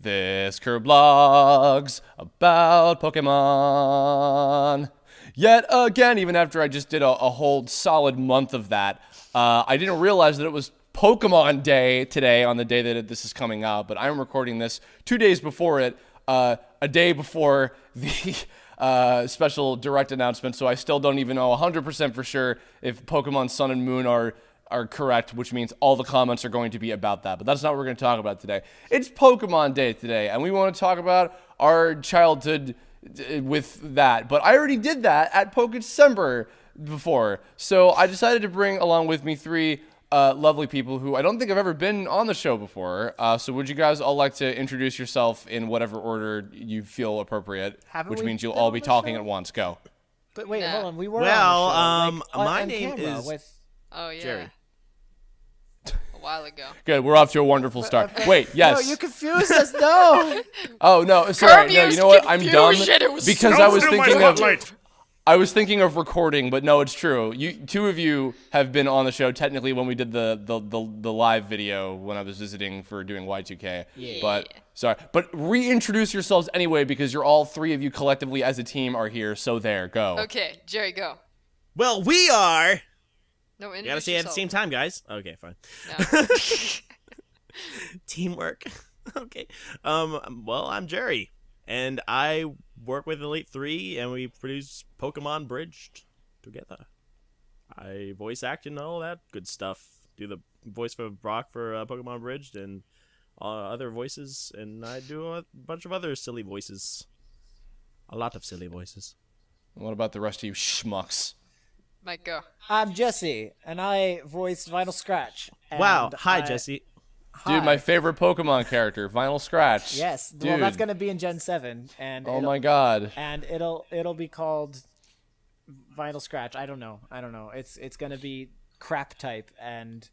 This Kirblog's about Pokemon. Yet again, even after I just did a whole solid month of that, I didn't realize that it was Pokemon Day today on the day that this is coming out. But I'm recording this 2 days before it, a day before the special direct announcement. So I still don't even know 100% for sure if Pokemon Sun and Moon are correct, which means all the comments are going to be about that. But that's not what we're going to talk about today. It's Pokemon Day today, and we want to talk about our childhood with that. But I already did that at Poke-December before, so I decided to bring along with me three lovely people who I don't think have ever been on the show before. So would you guys all like to introduce yourself in whatever order you feel appropriate, which means you'll all be talking at once. Go. But wait, hold on. We were well, on the show, my name is Oh yeah. Jerry. A while ago. Good, we're off to a wonderful start. Okay. Wait, yes. No, you confused us. No. Oh no, sorry. No, you know what? I'm dumb It because I was thinking of recording, but no, it's true. Two of you have been on the show technically when we did the live video when I was visiting for doing Y2K. Yeah. But sorry, but reintroduce yourselves anyway because you're all three of you collectively as a team are here. So there, go. Okay, Jerry, go. Well, we are. No, You gotta say it at the same time, guys. Okay, fine. No. Teamwork. Okay. Well, I'm Jerry, and I work with Elite3, and we produce Pokemon Bridged together. I voice act and all that good stuff. Do the voice for Brock for Pokemon Bridged, and other voices, and I do a bunch of other silly voices. A lot of silly voices. What about the rest of you schmucks? Mike, go. I'm Jesse, and I voiced Vinyl Scratch. Wow. And Hi, Jesse. Hi. Dude, my favorite Pokemon character, Vinyl Scratch. Yes. Dude. Well, that's gonna be in Gen 7, and Oh my god. and it'll be called Vinyl Scratch. I don't know. It's gonna be crap type, and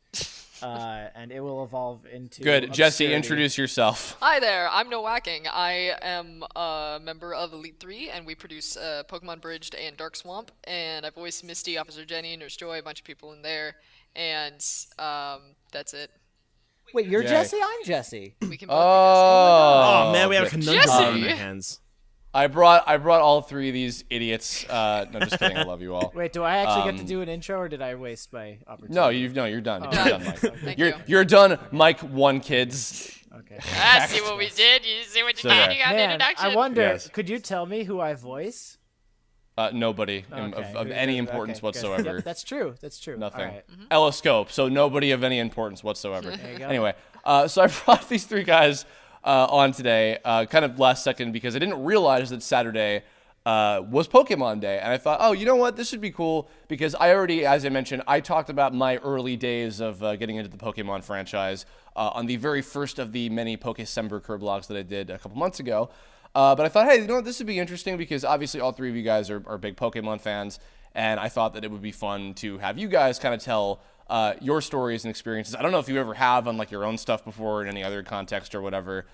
it will evolve into. Good, Jesse, obscurity. introduce yourself. Hi there, I'm No Whacking. I am a member of Elite3, and we produce Pokemon Bridged and Dark Swamp, and I voice Misty, Officer Jenny, Nurse Joy, a bunch of people in there, and that's it. Wait, you're Yay. Jesse. I'm Jesse. We can both Oh, man, we have a good. conundrum on Jesse! our hands. I brought all three of these idiots. No, just kidding. I love you all. Wait, do I actually get to do an intro, or did I waste my opportunity? No, you're done. Oh. You're done, Mike. Thank You're you. you're done, Mike. One kids. Okay. Ah, see what we did? You see what you So did? there. You got an Man, introduction. I wonder. Yes. Could you tell me who I voice? Nobody Okay. of any importance Okay, good. whatsoever. Yep, that's true. Nothing. All right. Eloscope, so nobody of any importance whatsoever. There you go. Anyway, so I brought these three guys on today, kind of last second, because I didn't realize that Saturday was Pokemon Day, and I thought, oh, you know what, this would be cool, because I already, as I mentioned, I talked about my early days of getting into the Pokemon franchise on the very first of the many Poke-December Kirblogs that I did a couple months ago. But I thought, hey, you know what, this would be interesting because obviously all three of you guys are big Pokemon fans, and I thought that it would be fun to have you guys kind of tell your stories and experiences. I don't know if you ever have on like your own stuff before in any other context or whatever.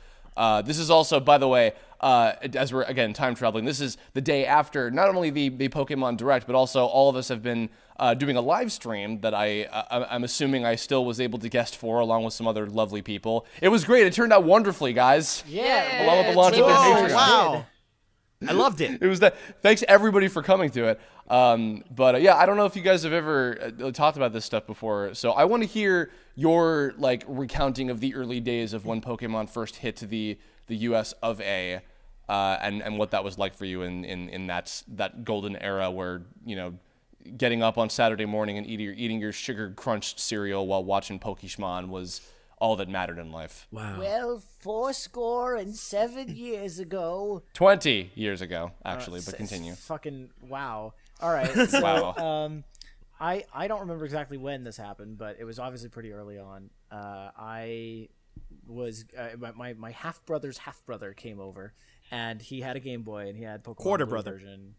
This is also, by the way, as we're, again, time traveling, this is the day after not only the Pokemon Direct, but also all of us have been doing a live stream that I'm assuming I still was able to guest for along with some other lovely people. It was great. It turned out wonderfully, guys. Yeah. Along with the launch of the Whoa, Patreon. wow. I loved it. It was that. Thanks everybody for coming to it. But yeah, I don't know if you guys have ever talked about this stuff before. So I want to hear your like recounting of the early days of when Pokemon first hit the U.S. of A, and what that was like for you in that golden era where getting up on Saturday morning and eating your sugar crunched cereal while watching Pokemon was all that mattered in life. Wow. Well, 77 years ago. 20 years ago, actually, but continue. Fucking wow. All right. So, Wow. I don't remember exactly when this happened, but it was obviously pretty early on. I was my half brother's half brother came over, and he had a Game Boy and he had Pokemon Quarter Blue brother. version.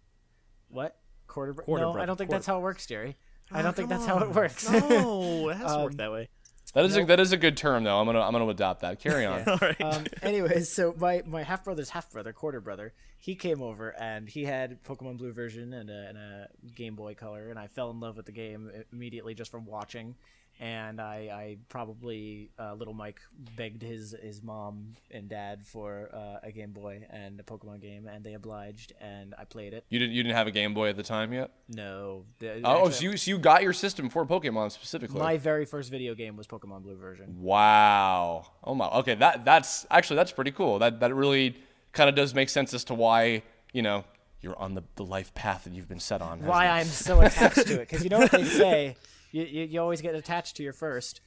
What? Quarter Quarter No, brother. I don't think Quarter- that's how it works, Jerry. I Oh, don't think come that's how it on. works. No, it has to work that way. That is a good term though. I'm gonna adopt that. Carry on. All right. Anyways, so my half brother's half brother, quarter brother, he came over and he had Pokemon Blue version and a Game Boy Color, and I fell in love with the game immediately just from watching. and I probably little Mike begged his mom and dad for a Game Boy and a Pokemon game, and they obliged, and I played it. You didn't have a Game Boy at the time yet? No. Oh, Actually, so you got your system for Pokemon specifically? my very first video game was Pokemon Blue version. Wow. Oh my. Okay, that's pretty cool. That really kind of does make sense as to why, you're on the life path that you've been set on. Why I'm so attached to it, because you know what they say, you always get attached to your first,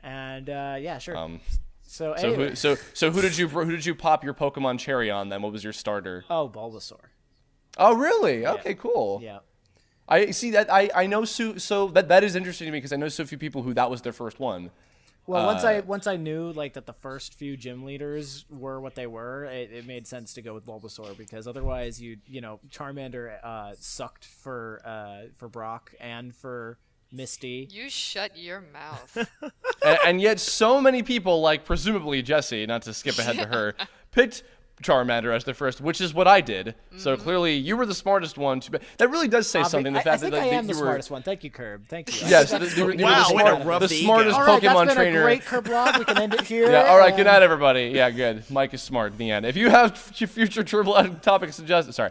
and yeah, sure. So anyway. So who did you pop your Pokemon cherry on then? What was your starter? Oh, Bulbasaur. Oh, really? Okay, cool. Yeah. I see that. I know so that is interesting to me because I know so few people who that was their first one. Well, once I knew like that the first few gym leaders were what they were, it made sense to go with Bulbasaur, because otherwise Charmander sucked for Brock and for Misty. You shut your mouth. and yet so many people, like presumably Jessie, not to skip ahead to her, picked Charmander as their first, which is what I did. So clearly you were the smartest one. That really does say something. The fact I think that I am you the were smartest one. Thank you, Curb. Thank you. Yes, you were Wow, way to rub the the ego. smartest All right, Pokemon that's been trainer. a great Curblog. We can end it here. Yeah, all right, good night, everybody. Yeah, good. Mike is smart in the end. If you have future Kirblog topics suggested, sorry.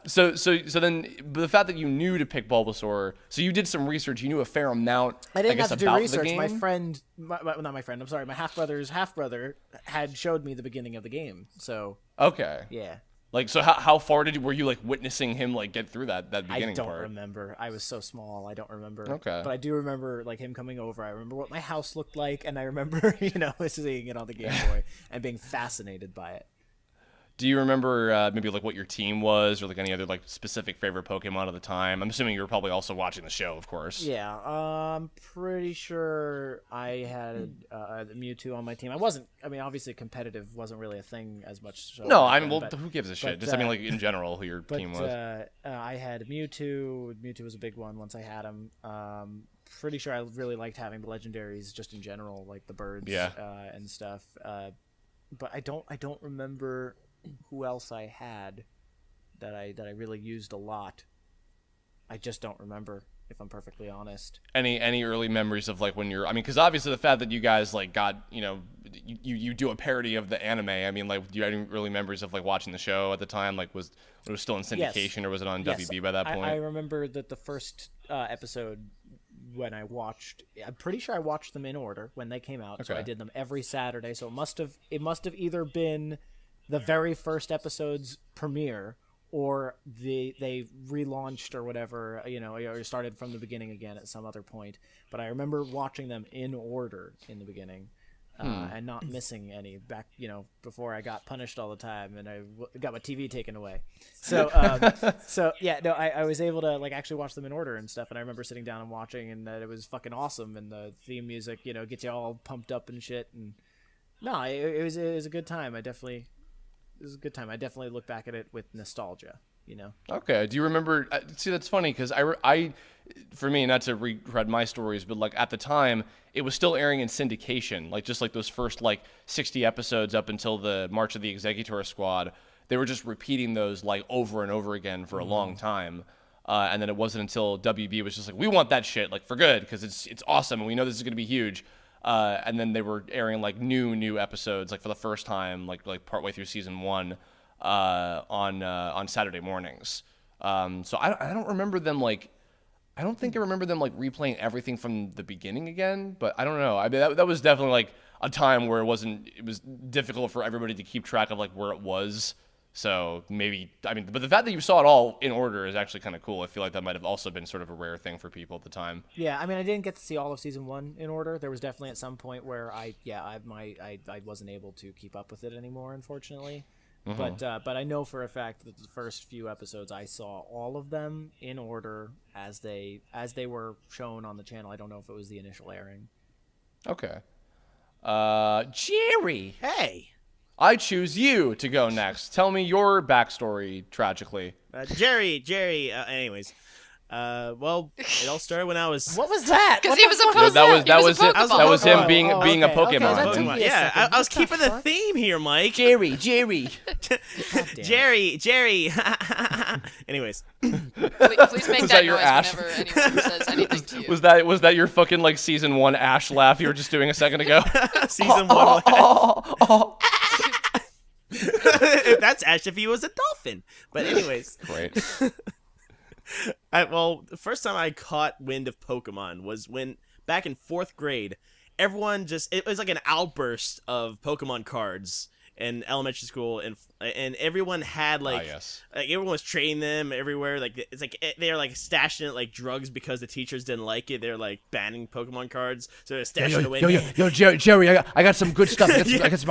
So then the fact that you knew to pick Bulbasaur, so you did some research, you knew a fair amount, I didn't guess, have to do about research. the game. My friend, not my friend, I'm sorry, my half-brother's half-brother had showed me the beginning of the game. So, Okay. yeah. Like, so how far were you, like, witnessing him, like, get through that beginning I don't part? remember. I was so small. I don't remember. Okay. But I do remember, like, him coming over. I remember what my house looked like, and I remember, seeing it on the Game Boy and being fascinated by it. Do you remember maybe, like, what your team was or, like, any other, like, specific favorite Pokemon at the time? I'm assuming you were probably also watching the show, of course. Yeah, I'm pretty sure I had Mewtwo on my team. Obviously competitive wasn't really a thing as much. So No, who who gives a shit? but, Just, like, in general, who your team was. I had Mewtwo. Mewtwo was a big one once I had him. Pretty sure I really liked having the legendaries just in general, like the birds and stuff. But I don't remember who else I had that I really used a lot. I just don't remember, if I'm perfectly honest. Any early memories of, like, when you're, because obviously the fact that you guys, like, got, you do a parody of the anime, like, do you have any early memories of, like, watching the show at the time? Like, was it still in syndication, Yes. or was it on Yes, WB by that point? I remember that the first episode when I'm pretty sure I watched them in order when they came out. So Okay. I did them every Saturday. So it must have either been the very first episode's premiere, or they relaunched or whatever, or started from the beginning again at some other point. But I remember watching them in order in the beginning, and not missing any back, before I got punished all the time and I got my TV taken away. So, I was able to, like, actually watch them in order and stuff. And I remember sitting down and watching, and that it was fucking awesome. And the theme music, gets you all pumped up and shit. And no, it was a good time. It was a good time. I definitely look back at it with nostalgia, Okay. Do you remember? See, that's funny because I, for me, not to read my stories, but, like, at the time, it was still airing in syndication. Like, just like those first, like, 60 episodes up until the March of the Executor Squad, they were just repeating those, like, over and over again for a long time. And then it wasn't until WB was just like, we want that shit, like, for good, because it's awesome and we know this is going to be huge. And then they were airing, like, new episodes, like, for the first time, like partway through season 1, on Saturday mornings. So I don't remember them, like, I don't think I remember them, like, replaying everything from the beginning again, but I don't know. That was definitely, like, a time where it was difficult for everybody to keep track of, like, where it was. So maybe, but the fact that you saw it all in order is actually kind of cool. I feel like that might have also been sort of a rare thing for people at the time. Yeah, I didn't get to see all of season 1 in order. There was definitely at some point where I wasn't able to keep up with it anymore, unfortunately. But I know for a fact that the first few episodes I saw all of them in order as they were shown on the channel. I don't know if it was the initial airing. Okay. Jerry, Hey, I choose you to go next. Tell me your backstory, tragically. Jerry. Anyways, Well, it all started when I was. What was that? Because What he the was a fuck Pokemon. that was He was a it. Pokemon. That was him Oh, being oh, being a okay, okay, Pokemon. that took me a Yeah, second. I was What the keeping the fuck? theme here, Mike. Jerry. Jerry. Anyways, Please make Was that that your noise Ash? whenever anyone says anything to you. Was that your fucking like season 1 Ash laugh you were just doing a second ago? season 1. That's Ash if he was a dolphin. But anyways, Great. the first time I caught wind of Pokemon was when back in 4th grade, everyone it was like an outburst of Pokemon cards in elementary school, and everyone had like, yes. like everyone was trading them everywhere. Like it's like they're like stashing it like drugs because the teachers didn't like it. They're like banning Pokemon cards, so they're stashing it away. Yo, Jerry, I got some good stuff. I got some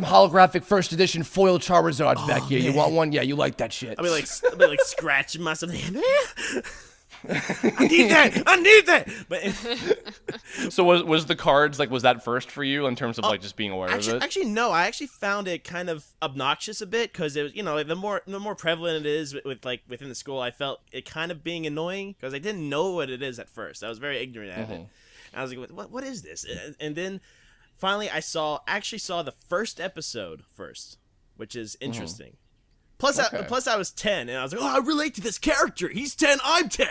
holographic first edition foil Charizards back here. You want one? Yeah, you like that shit. I'll be like scratching myself. I need that. But So was the cards like, was that first for you in terms of like just being aware of it? Actually, no. I actually found it kind of obnoxious a bit because it was, like, the more prevalent it is with like within the school, I felt it kind of being annoying because I didn't know what it is at first. I was very ignorant at it. And I was like, what is this? And then finally, I actually saw the first episode first, which is interesting. Plus, Okay. I was 10, and I was like, "Oh, I relate to this character. He's 10, I'm 10."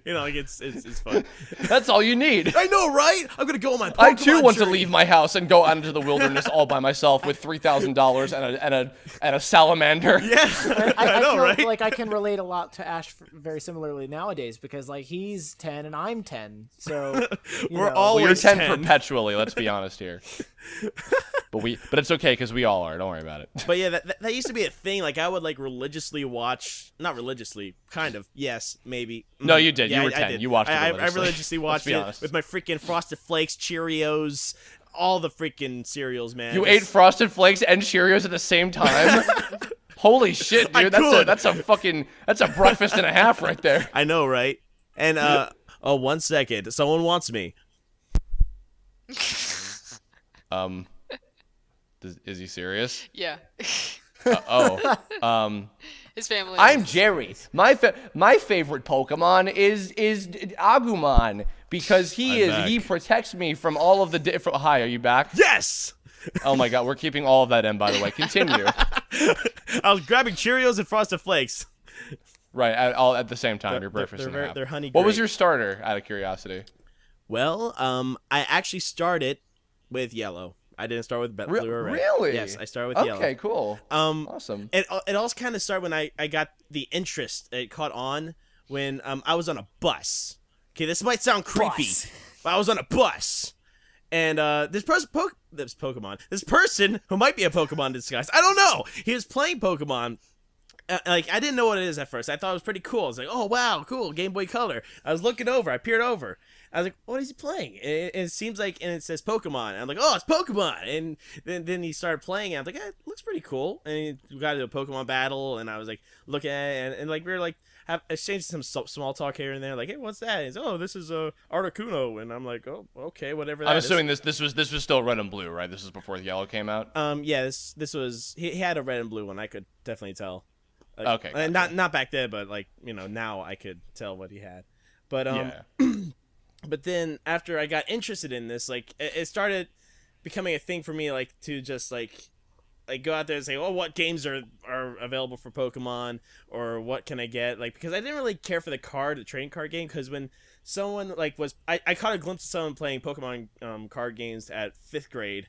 Like it's fun. That's all you need. I know, right? I'm gonna go on my Pokemon I too want to journey. leave my house and go out into the wilderness all by myself with $3,000 and a salamander. Yeah, I know, feel right? like I can relate a lot to Ash very similarly nowadays because like he's 10 and I'm 10, so We're know. all Well, you're always 10 10. perpetually. Let's be honest here. But it's okay because we all are. Don't worry about it. But yeah, that used to be a thing. Like I would like religiously watch, not religiously, kind of. Yes, maybe. No, you did. Yeah, You were I 10. did. You watched it I religiously. religiously Let's watched be it honest. with my freaking Frosted Flakes, Cheerios, all the freaking cereals, man. You Just- ate Frosted Flakes and Cheerios at the same time. Holy shit, I dude! could. That's a breakfast and a half right there. I know, right? And 1 second, someone wants me. Is he serious? Yeah. His family. I'm Jerry. My favorite Pokemon is Agumon because he protects me from all of the different. Hi, are you back? Yes. Oh my god, we're keeping all of that in, by the way. Continue. I was grabbing Cheerios and Frosted Flakes. Right, all at the same time. Your breakfast they're and a very- half. they're honey What was great. your starter? Out of curiosity. Well, I actually started with yellow. I didn't start with blue or red. Really? Yes, I started with yellow. Okay, cool. Awesome. It also kind of started when I got the interest. It caught on when I was on a bus. Okay, this might sound creepy, but I was on a bus, and this person who might be a Pokemon in disguise. I don't know. He was playing Pokemon. Like I didn't know what it is at first. I thought it was pretty cool. I was like, "Oh wow, cool, Game Boy Color." I was looking over. I peered over. I was like, "What is he playing?" And it seems like, and it says Pokemon. And I'm like, "Oh, it's Pokemon!" And then he started playing. And I was like, "It looks pretty cool." And we got into a Pokemon battle, and I was like, looking at it, and like we were like exchanged some small talk here and there. Like, "Hey, what's that?" And he's, "Oh, this is Articuno." And I'm like, "Oh, okay, whatever." That I'm is." assuming this was still red and blue, right? This was before the yellow came out. Yeah, this was he had a red and blue one. I could definitely tell. Okay, And gotcha. not back then, but like now I could tell what he had. But Yeah. but then after I got interested in this, like it started becoming a thing for me, like to just like go out there and say, "Oh, what games are available for Pokemon, or what can I get?" Like because I didn't really care for the trading card game, because when someone like I caught a glimpse of someone playing Pokemon card games at 5th grade,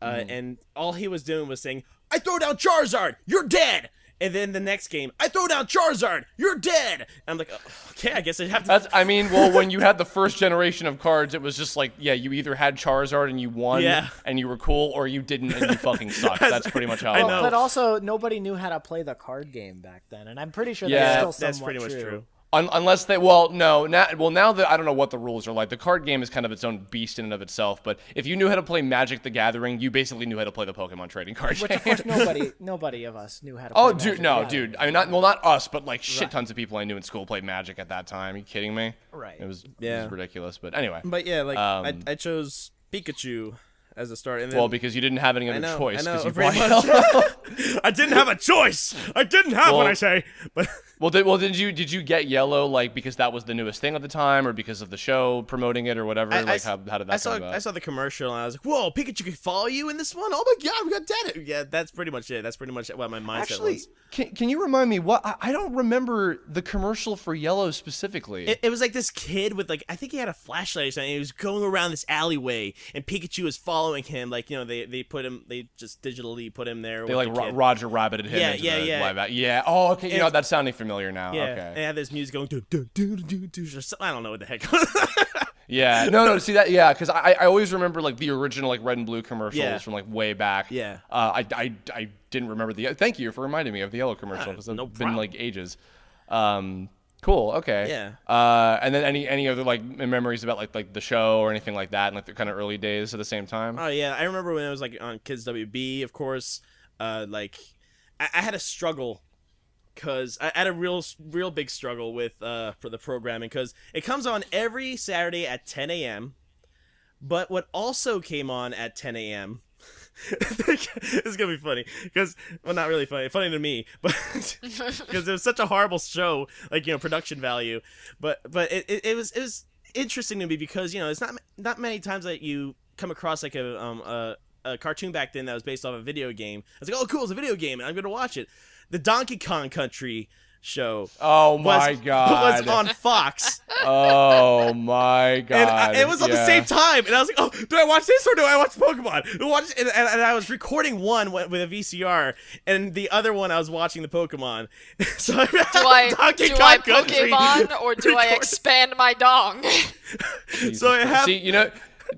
and all he was doing was saying, "I throw down Charizard, you're dead." And then the next game, "I throw down Charizard, you're dead." And I'm like, oh, okay, I guess I have to. Well, when you had the first generation of cards, it was just like, yeah, you either had Charizard and you won, Yeah. and you were cool, or you didn't and you fucking sucked. That's pretty much how I it know. was. But also, nobody knew how to play the card game back then, and I'm pretty sure Yeah, that's still That's somewhat pretty much true. Unless they, well, no, now that I don't know what the rules are like. The card game is kind of its own beast in and of itself. But if you knew how to play Magic: The Gathering, you basically knew how to play the Pokemon trading card Which, game. of course, nobody of us knew how to play Oh, Magic dude, the no, Gathering. dude. I mean, not us, but like shit tons of people I knew in school played Magic at that time. Are you kidding me? Right. It was Yeah. ridiculous. But anyway, But yeah, like I Um, chose Pikachu as a start. And then, well, because you didn't have any other choice. I know, 'cause you pretty bought- much. I didn't have a choice. I didn't have what Well- I say. But Well, did you get yellow like because that was the newest thing at the time, or because of the show promoting it, or whatever? How did that come about? I saw the commercial and I was like, "Whoa, Pikachu can follow you in this one! Oh my god, we got data!" Yeah, that's pretty much it. That's pretty much what my mindset Actually, was. can you remind me what I don't remember the commercial for yellow specifically. It was like this kid with like I think he had a flashlight or something. He was going around this alleyway and Pikachu was following him. Like they just digitally put him there. They with like the kid. Roger Rabbited him. Yeah, into yeah, the yeah. live act. Yeah. Oh, okay. You know that's sounding familiar now. Yeah, Okay. and it had this music going do do do do do. I don't know what the heck. Yeah, no, see that, yeah, because I always remember like the original like red and blue commercials Yeah. from like way back. Yeah. I didn't remember thank you for reminding me of the yellow commercial because it's no been problem. like ages. Cool, okay. Yeah. And then any other like memories about like the show or anything like that in like the kind of early days at the same time? Oh yeah, I remember when it was like on Kids WB, of course. Like I had a struggle. Cause I had a real big struggle with for the programming because it comes on every Saturday at 10 a.m. But what also came on at 10 a.m. It's gonna be funny because not really funny to me, but because it was such a horrible show, like production value. But it was interesting to me because it's not many times that you come across like a cartoon back then that was based off a video game. I was like, oh cool, it's a video game, and I'm gonna watch it. The Donkey Kong Country show. Oh my god! Was on Fox. Oh my god! And it was on the same time, and I was like, "Oh, do I watch this or do I watch Pokemon?" And I was recording one with a VCR, and the other one I was watching the Pokemon. So I Do I Country Pokemon or do I recorded. expand my dong? So I have. See,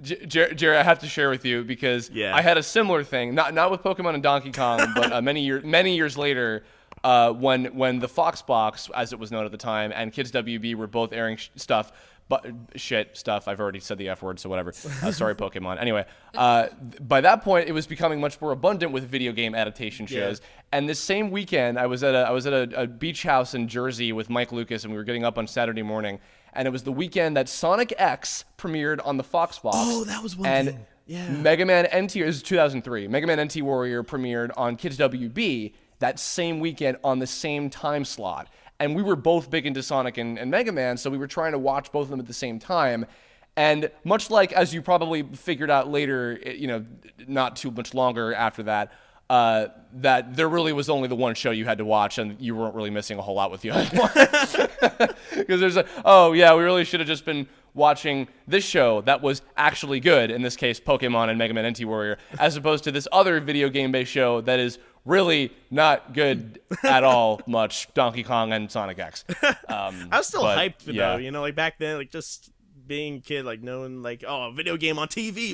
Jerry, I have to share with you because Yeah. I had a similar thing, not with Pokemon and Donkey Kong, but many years later, when the Fox Box, as it was known at the time, and Kids WB were both airing stuff. But stuff. I've already said the F word, so whatever. Sorry, Pokemon. Anyway, by that point, it was becoming much more abundant with video game adaptation shows. Yeah. And this same weekend, I was at a beach house in Jersey with Mike Lucas, and we were getting up on Saturday morning. And it was the weekend that Sonic X premiered on the Fox Box. Oh, that was one and thing. Yeah. Mega Man NT, it was 2003. Mega Man NT Warrior premiered on Kids WB that same weekend on the same time slot. And we were both big into Sonic and Mega Man, so we were trying to watch both of them at the same time. And much like, as you probably figured out later, not too much longer after that, that there really was only the one show you had to watch, and you weren't really missing a whole lot with the other one. Because there's we really should have just been watching this show that was actually good, in this case, Pokemon and Mega Man NT Warrior, as opposed to this other video game-based show that is really not good at all much, Donkey Kong and Sonic X. I was still hyped yeah. though, like back then, like just being a kid, like knowing like, oh, a video game on TV.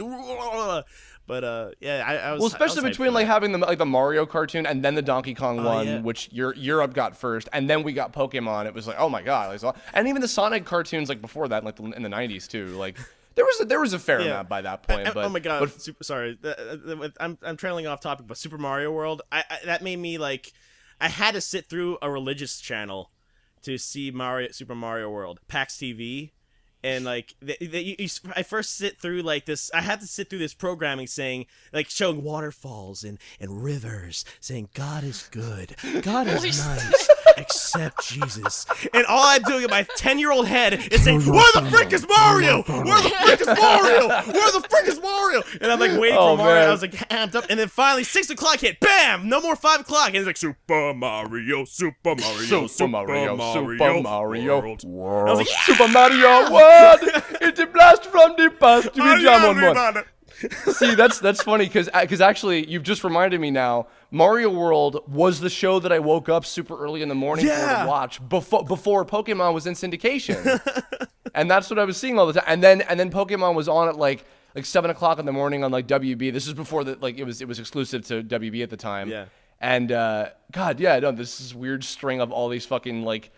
But I was. Well, especially between like having the Mario cartoon and then the Donkey Kong one, yeah. which Europe got first, and then we got Pokemon. It was like, oh my god! And even the Sonic cartoons like before that, like in the '90s too. Like there was a fair amount by that point. But oh my god! but Sorry, I'm trailing off topic, but Super Mario World, that made me like, I had to sit through a religious channel to see Super Mario World, PAX TV. And like I first sit through like this. I had to sit through this programming saying, like, showing waterfalls and rivers, saying God is good, God is nice, except Jesus. And all I'm doing in my 10-year-old head is saying, "Where the frick is Mario? Where the frick is Mario? Where the frick is Mario?" And I'm like waiting for Mario. Man. I was like amped up, and then finally 6 o'clock hit. Bam! No more 5 o'clock, and it's like Super Mario, Super Mario, Super Mario World. World. I was like, Super Mario World. It's a blast from the past. We jam on one. See, that's funny because actually you've just reminded me now. Mario World was the show that I woke up super early in the morning for to watch before Pokemon was in syndication, and that's what I was seeing all the time. And then Pokemon was on at like 7 o'clock in the morning on like WB. This is before that, like it was exclusive to WB at the time. Yeah. And this is weird string of all these fucking like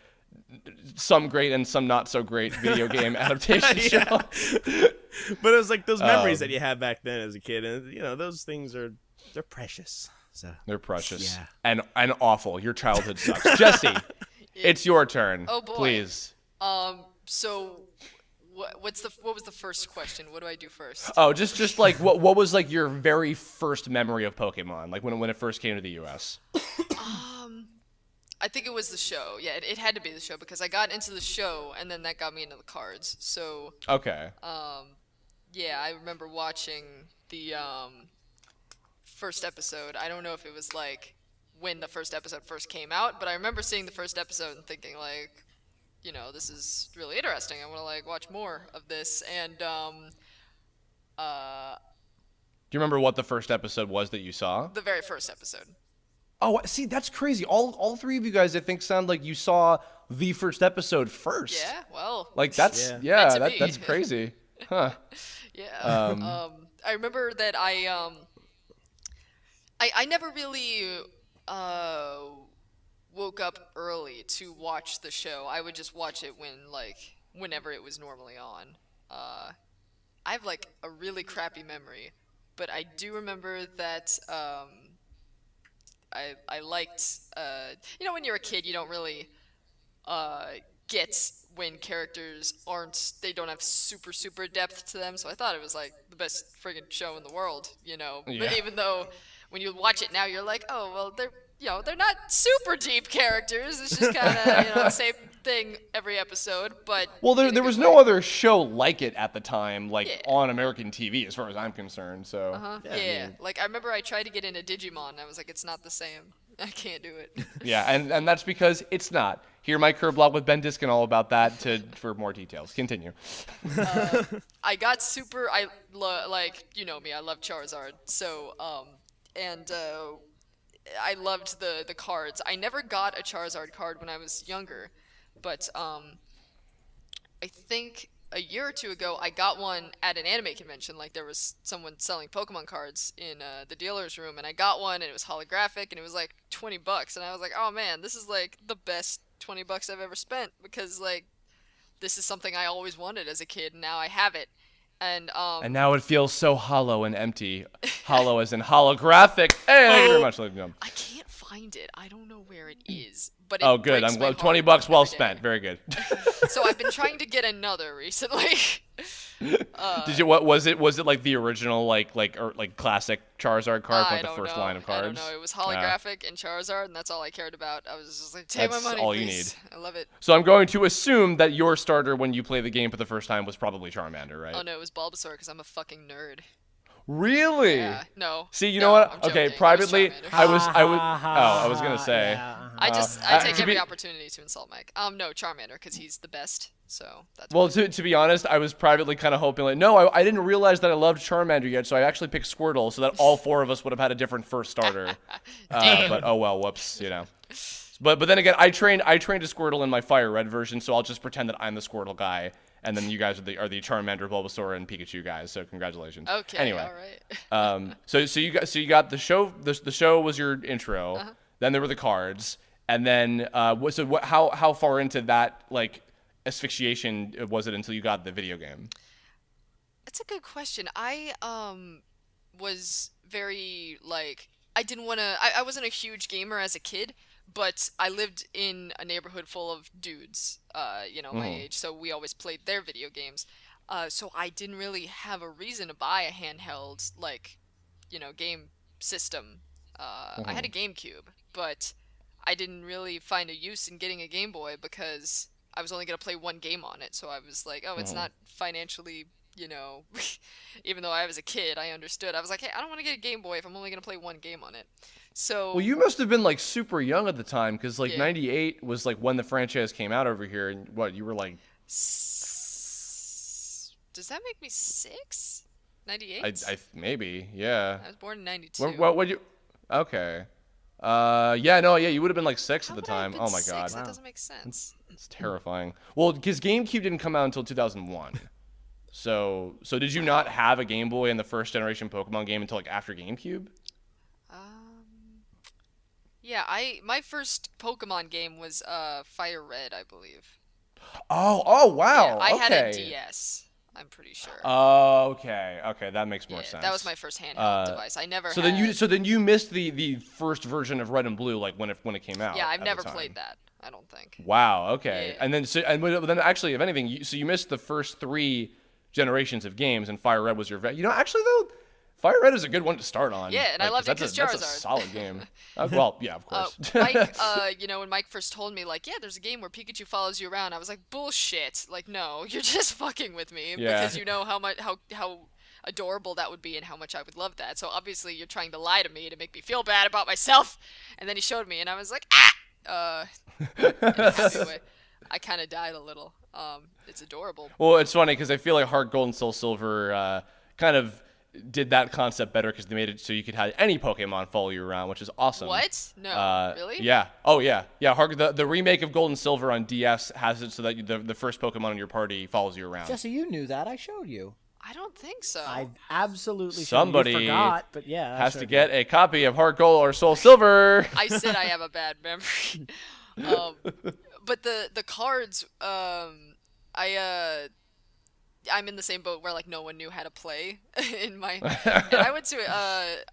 some great and some not so great video game adaptation shows. But it was like those memories that you had back then as a kid, and those things they're precious. So They're precious. Yeah. And awful. Your childhood sucks. Jesse, it's your turn. Oh boy. Please. So what was the first question? What do I do first? Oh, just like what was like your very first memory of Pokemon, like when it first came to the US? I think it was the show. Yeah, it had to be the show because I got into the show and then that got me into the cards. So Okay. yeah, I remember watching the first episode. I don't know if it was like when the first episode first came out, but I remember seeing the first episode and thinking like, you know, this is really interesting. I want to like watch more of this. And Do you remember what the first episode was that you saw? the very first episode. Oh, see, that's crazy. All three of you guys, I think, sound like you saw the first episode first. Yeah, well, Like that's Yeah. yeah, Meant to be. that's crazy. Huh. yeah. I remember that I never really woke up early to watch the show. I would just watch it whenever it was normally on. I have like a really crappy memory, but I do remember that I liked you know, when you're a kid you don't really get when characters they don't have super depth to them, so I thought it was like the best friggin' show in the world, you know. Yeah. But even though when you watch it now you're like, oh well, they're not super deep characters, it's just kind of, you know, the same thing every episode, but Well, in a there good was way. no other show like it at the time, like Yeah. on American TV, as far as I'm concerned. So Yeah, like I remember I tried to get into Digimon and I was like, it's not the same. I can't do it. yeah, and that's because it's not. Hear my Kirblog with Ben Diskin all about that for more details. Continue. I got super. Like, you know me. I love Charizard. So and I loved the cards. I never got a Charizard card when I was younger, but I think a year or two ago I got one at an anime convention. Like there was someone selling Pokemon cards in the dealer's room, and I got one, and it was holographic, and it was like $20, and I was like, oh man, this is like the best $20 I've ever spent, because like this is something I always wanted as a kid, and now I have it. And now it feels so hollow and empty. Hollow as in holographic. Hey, thank you very much, ladies and gentlemen. I can't find it. I don't know where it is. But it Oh, good. breaks I'm my glad. $20 heart well every day. spent. Very good. So I've been trying to get another recently. Did you? What was it? Was it like the original, like classic Charizard card from I the don't first know. line of cards? I don't know. It was holographic and Charizard, and that's all I cared about. I was just like, take That's my money, all you please. I love it. So I'm going to assume that your starter when you play the game for the first time was probably Charmander, right? Oh no, it was Bulbasaur because I'm a fucking nerd. Really? Yeah. No. See, you no, know what? I'm Okay, joking. It was privately, Charmander. I was gonna say. Yeah, uh-huh. I take to every be- opportunity to insult Mike. No, Charmander, because he's the best. So that's Well, to be honest, I was privately kind of hoping, like, no, I didn't realize that I loved Charmander yet, so I actually picked Squirtle, so that all four of us would have had a different first starter. But oh well, whoops, you know. But then again, I trained a Squirtle in my Fire Red version, so I'll just pretend that I'm the Squirtle guy, and then you guys are the Charmander, Bulbasaur, and Pikachu guys. So congratulations. okay. Anyway, All right. so you got the show. The show was your intro. Uh-huh. Then there were the cards, and then how far into that like asphyxiation was it until you got the video game? That's a good question. I was very like I didn't want to. I wasn't a huge gamer as a kid, but I lived in a neighborhood full of dudes, you know, my age, so we always played their video games. So I didn't really have a reason to buy a handheld, like, you know, game system. I had a GameCube, but I didn't really find a use in getting a Game Boy because I was only going to play one game on it. So I was like, oh, it's not financially, you know, even though I was a kid, I understood. I was like, hey, I don't want to get a Game Boy if I'm only going to play one game on it. So Well, you must have been like super young at the time, because like Yeah. '98 was like when the franchise came out over here, and what you were like, does that make me 6? 98? I maybe, yeah. I was born in 92. What you? Okay. Yeah, you would have been like 6 How at the would I have time. been Oh my 6? god, That doesn't make sense. it's terrifying. Well, because GameCube didn't come out until 2001. So did you not have a Game Boy in the first generation Pokemon game until like after GameCube? Yeah, my first Pokemon game was Fire Red, I believe. Oh wow. Yeah, I had a okay. DS. I'm pretty sure. Oh, okay, that makes more Yeah, sense. that was my first handheld device. I never. So had... then you missed the first version of Red and Blue, like when it came out. Yeah, at I've the never time. played that. I don't think. Wow. Okay. Yeah. And then actually, if anything, you missed the first 3 generations of games, and Fire Red was your. You know, actually though, Fire Red is a good one to start on. Yeah, and I loved it that's 'cause that's a Charizard. solid game. Well, yeah, of course. Mike, when Mike first told me, like, yeah, there's a game where Pikachu follows you around, I was like, bullshit. Like, no, you're just fucking with me because you know how adorable that would be and how much I would love that. So obviously you're trying to lie to me to make me feel bad about myself. And then he showed me, and I was like, in a happy way. I kind of died a little. It's adorable. Well, it's funny because I feel like Heart Gold and Soul Silver kind of did that concept better because they made it so you could have any Pokemon follow you around, which is awesome. What? No, really? Yeah. Oh, yeah. Yeah. The remake of Gold and Silver on DS has it so that the first Pokemon in your party follows you around. Jesse, you knew that. I showed you. I don't think so. I absolutely Somebody showed you. Forgot, but yeah. has to get a copy of Heart Gold or Soul Silver. I said I have a bad memory. But the cards, I'm in the same boat where like no one knew how to play in my. And I went to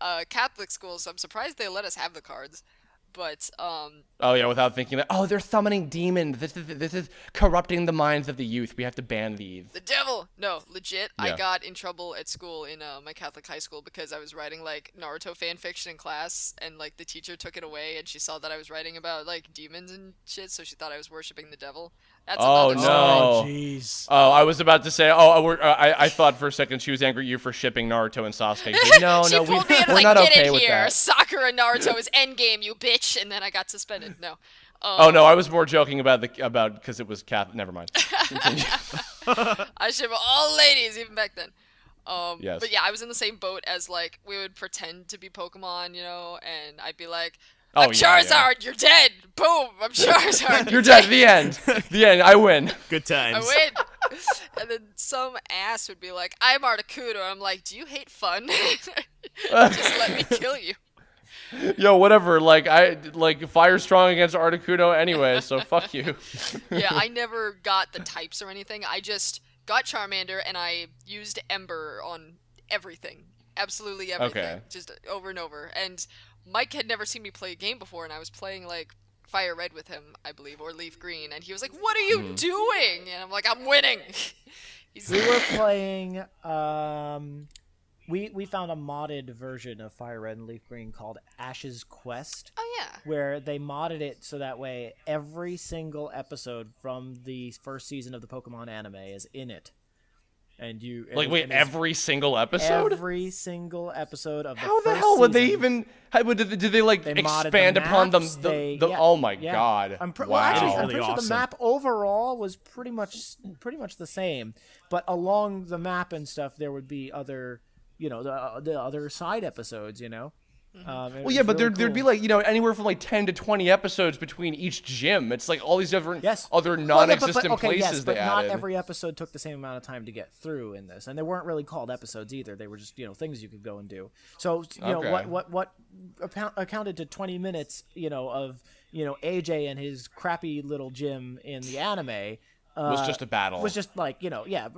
a Catholic school, so I'm surprised they let us have the cards. But oh yeah, without thinking that they're summoning demons. This is corrupting the minds of the youth. We have to ban these. The devil! No, legit. Yeah. I got in trouble at school in my Catholic high school because I was writing like Naruto fan fiction in class, and like the teacher took it away, and she saw that I was writing about like demons and shit, so she thought I was worshiping the devil. That's Oh another no! story. Jeez. Oh, I was about to say. I thought for a second she was angry at you for shipping Naruto and Sasuke. Like, no, She no, pulled me in we're like, not get okay in with here. that. Sakura and Naruto is endgame, you bitch, and then I got suspended. No. Oh no, I was more joking about because it was Catholic. Never mind. Continue. I ship all ladies even back then. Yes. But yeah, I was in the same boat as like we would pretend to be Pokemon, and I'd be like, Oh, I'm yeah, Charizard, you're dead. Boom, I'm Charizard. You're dead. The end. The end. I win. Good I times. win. And then some ass would be like, I'm Articuno. I'm like, do you hate fun? Just let me kill you. Yo, whatever. Like Fire strong against Articuno anyway. So fuck you. Yeah, I never got the types or anything. I just got Charmander and I used Ember on everything. Absolutely everything. Okay. Just over and over. And Mike had never seen me play a game before, and I was playing like Fire Red with him, I believe, or Leaf Green, and he was like, "What are you doing?" And I'm like, "I'm winning." We were playing. We found a modded version of Fire Red and Leaf Green called Ash's Quest. Oh yeah. Where they modded it so that way every single episode from the first season of the Pokemon anime is in it. And you Every single episode? Every single episode of the How the first hell would they season. even? Did they like They modded expand the upon them? maps, yeah, Oh my yeah. god! Well, Wow. actually, I'm Really pretty sure awesome. the map overall was pretty much the same, but along the map and stuff, there would be other, the other side episodes, Well, yeah, but there'd be like anywhere from like 10 to 20 episodes between each gym. It's like all these different other non-existent places but they not added. every episode took the same amount of time to get through in this, and they weren't really called episodes either. They were just things you could go and do. So Okay. what accounted to 20 minutes of AJ and his crappy little gym in the anime. Was just a battle. Was just like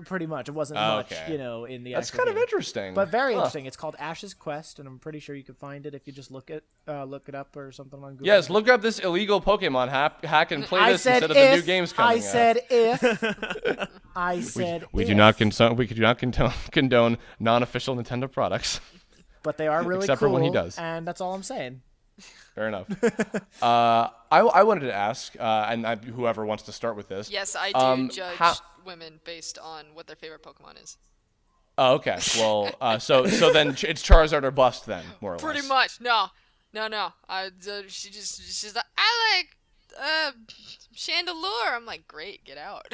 pretty much. It wasn't much Okay. in the. That's actual kind of game. interesting, But very interesting. It's called Ash's Quest, and I'm pretty sure you can find it if you just look it up or something on Google. Yes, look up this illegal Pokemon hack and play I this said instead of if, the new games coming I said if. I said We if. do not condone non-official Nintendo products. But they are really Except cool. for when he does. And that's all I'm saying. Fair enough. I wanted to ask, whoever wants to start with this. Yes, I do judge how- women based on what their favorite Pokemon is. Oh, okay. Well, so then it's Charizard or bust then, more or less. Pretty much. No. She's like, I like Chandelure. I'm like, great, get out.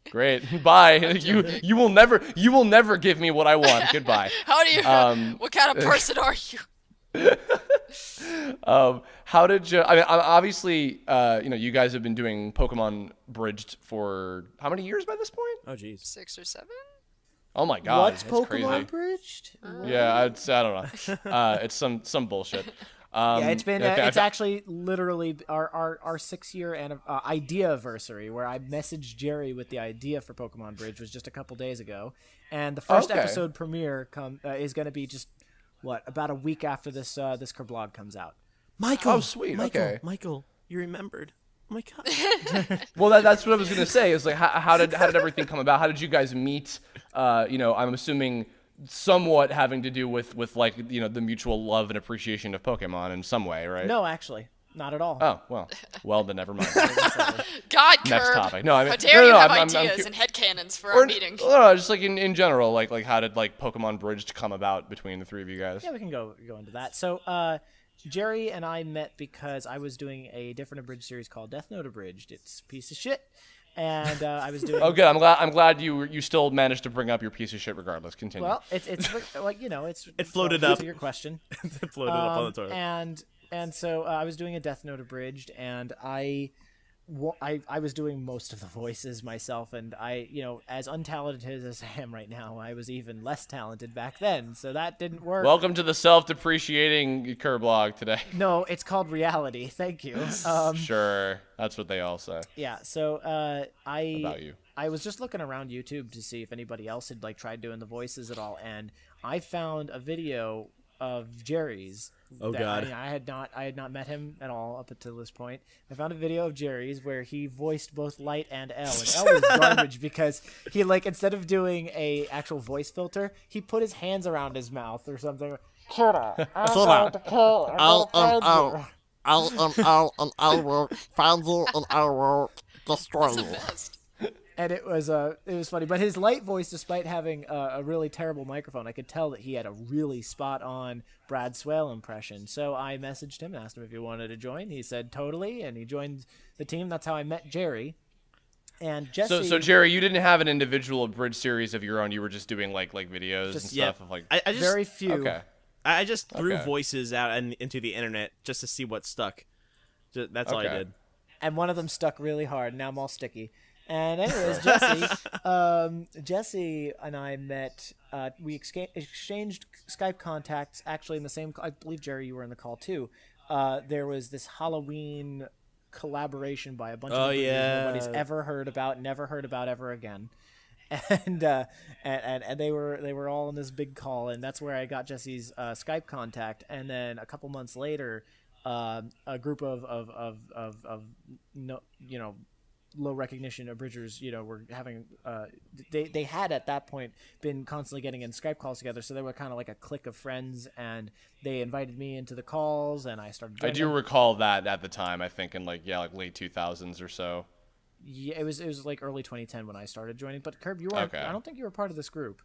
Great. Bye. joking. You will never give me what I want. Goodbye. How do you? What kind of person are you? How did you? I mean, obviously, you guys have been doing Pokemon Bridged for how many years by this point? Oh, jeez. 6 or 7? Oh my god, What's it's Pokemon crazy. Bridged? Yeah, I don't know. It's some bullshit. Yeah, it's been. in fact, It's actually literally our 6-year idea-versary, where I messaged Jerry with the idea for Pokemon Bridge was just a couple days ago, and the first Okay. episode premiere is going to be just about a week after this Kirblog comes out. Michael. Oh, sweet, okay. Michael, you remembered. Oh my god. Well, that's what I was gonna say. Is like, how did everything come about? How did you guys meet? I'm assuming somewhat having to do with like the mutual love and appreciation of Pokemon in some way, right? No, actually, not at all. Oh well then never mind. God, Next Curb. topic. No, I mean How dare you have I'm ideas and headcanons for or our meeting? no, just like in general, like how did like Pokemon Bridged come about between the three of you guys? Yeah, we can go into that. So, Jerry and I met because I was doing a different abridged series called Death Note Abridged. It's a piece of shit, and I was doing. Oh, good. I'm glad you still managed to bring up your piece of shit regardless. Continue. Well, it's like It floated to up. your question. It floated up on the toilet. And so I was doing a Death Note Abridged, and I was doing most of the voices myself, and as untalented as I am right now, I was even less talented back then, so that didn't work. Welcome to the self-depreciating Kirblog today. No, it's called reality. Thank you. Sure, that's what they all say Yeah, so about you. I was just looking around YouTube to see if anybody else had like tried doing the voices at all, and I found a video of Jerry's. Oh, God. I had not met him at all up until this point. I found a video of Jerry's where he voiced both Light and L, and L was garbage because he like instead of doing a actual voice filter, he put his hands around his mouth or something. Kira, I will find you and I will destroy The you. best. And it was funny, but his light voice, despite having a really terrible microphone, I could tell that he had a really spot on Brad Swale impression. So I messaged him and asked him if he wanted to join. He said totally, and he joined the team. That's how I met Jerry. And Jesse. So Jerry, you didn't have an individual bridge series of your own. You were just doing like videos and Yeah. stuff of like. I just very few. Okay. I just threw Okay. voices out into the internet just to see what stuck. That's all I Okay. did. And one of them stuck really hard. Now I'm all sticky. And anyways, Jesse and I met. We exchanged Skype contacts actually in the same. I believe Jerry, you were in the call too. There was this Halloween collaboration by a bunch of people nobody's ever heard about, never heard about ever again. And they were all in this big call, and that's where I got Jesse's Skype contact. And then a couple months later, a group of low recognition abridgers, were having they had at that point been constantly getting in Skype calls together, so they were kind of like a clique of friends, and they invited me into the calls, and I started I joining do them. recall that at the time. I think in like late 2000s or so. Yeah, it was like early 2010 when I started joining. But Curb, you were Okay. I don't think you were part of this group.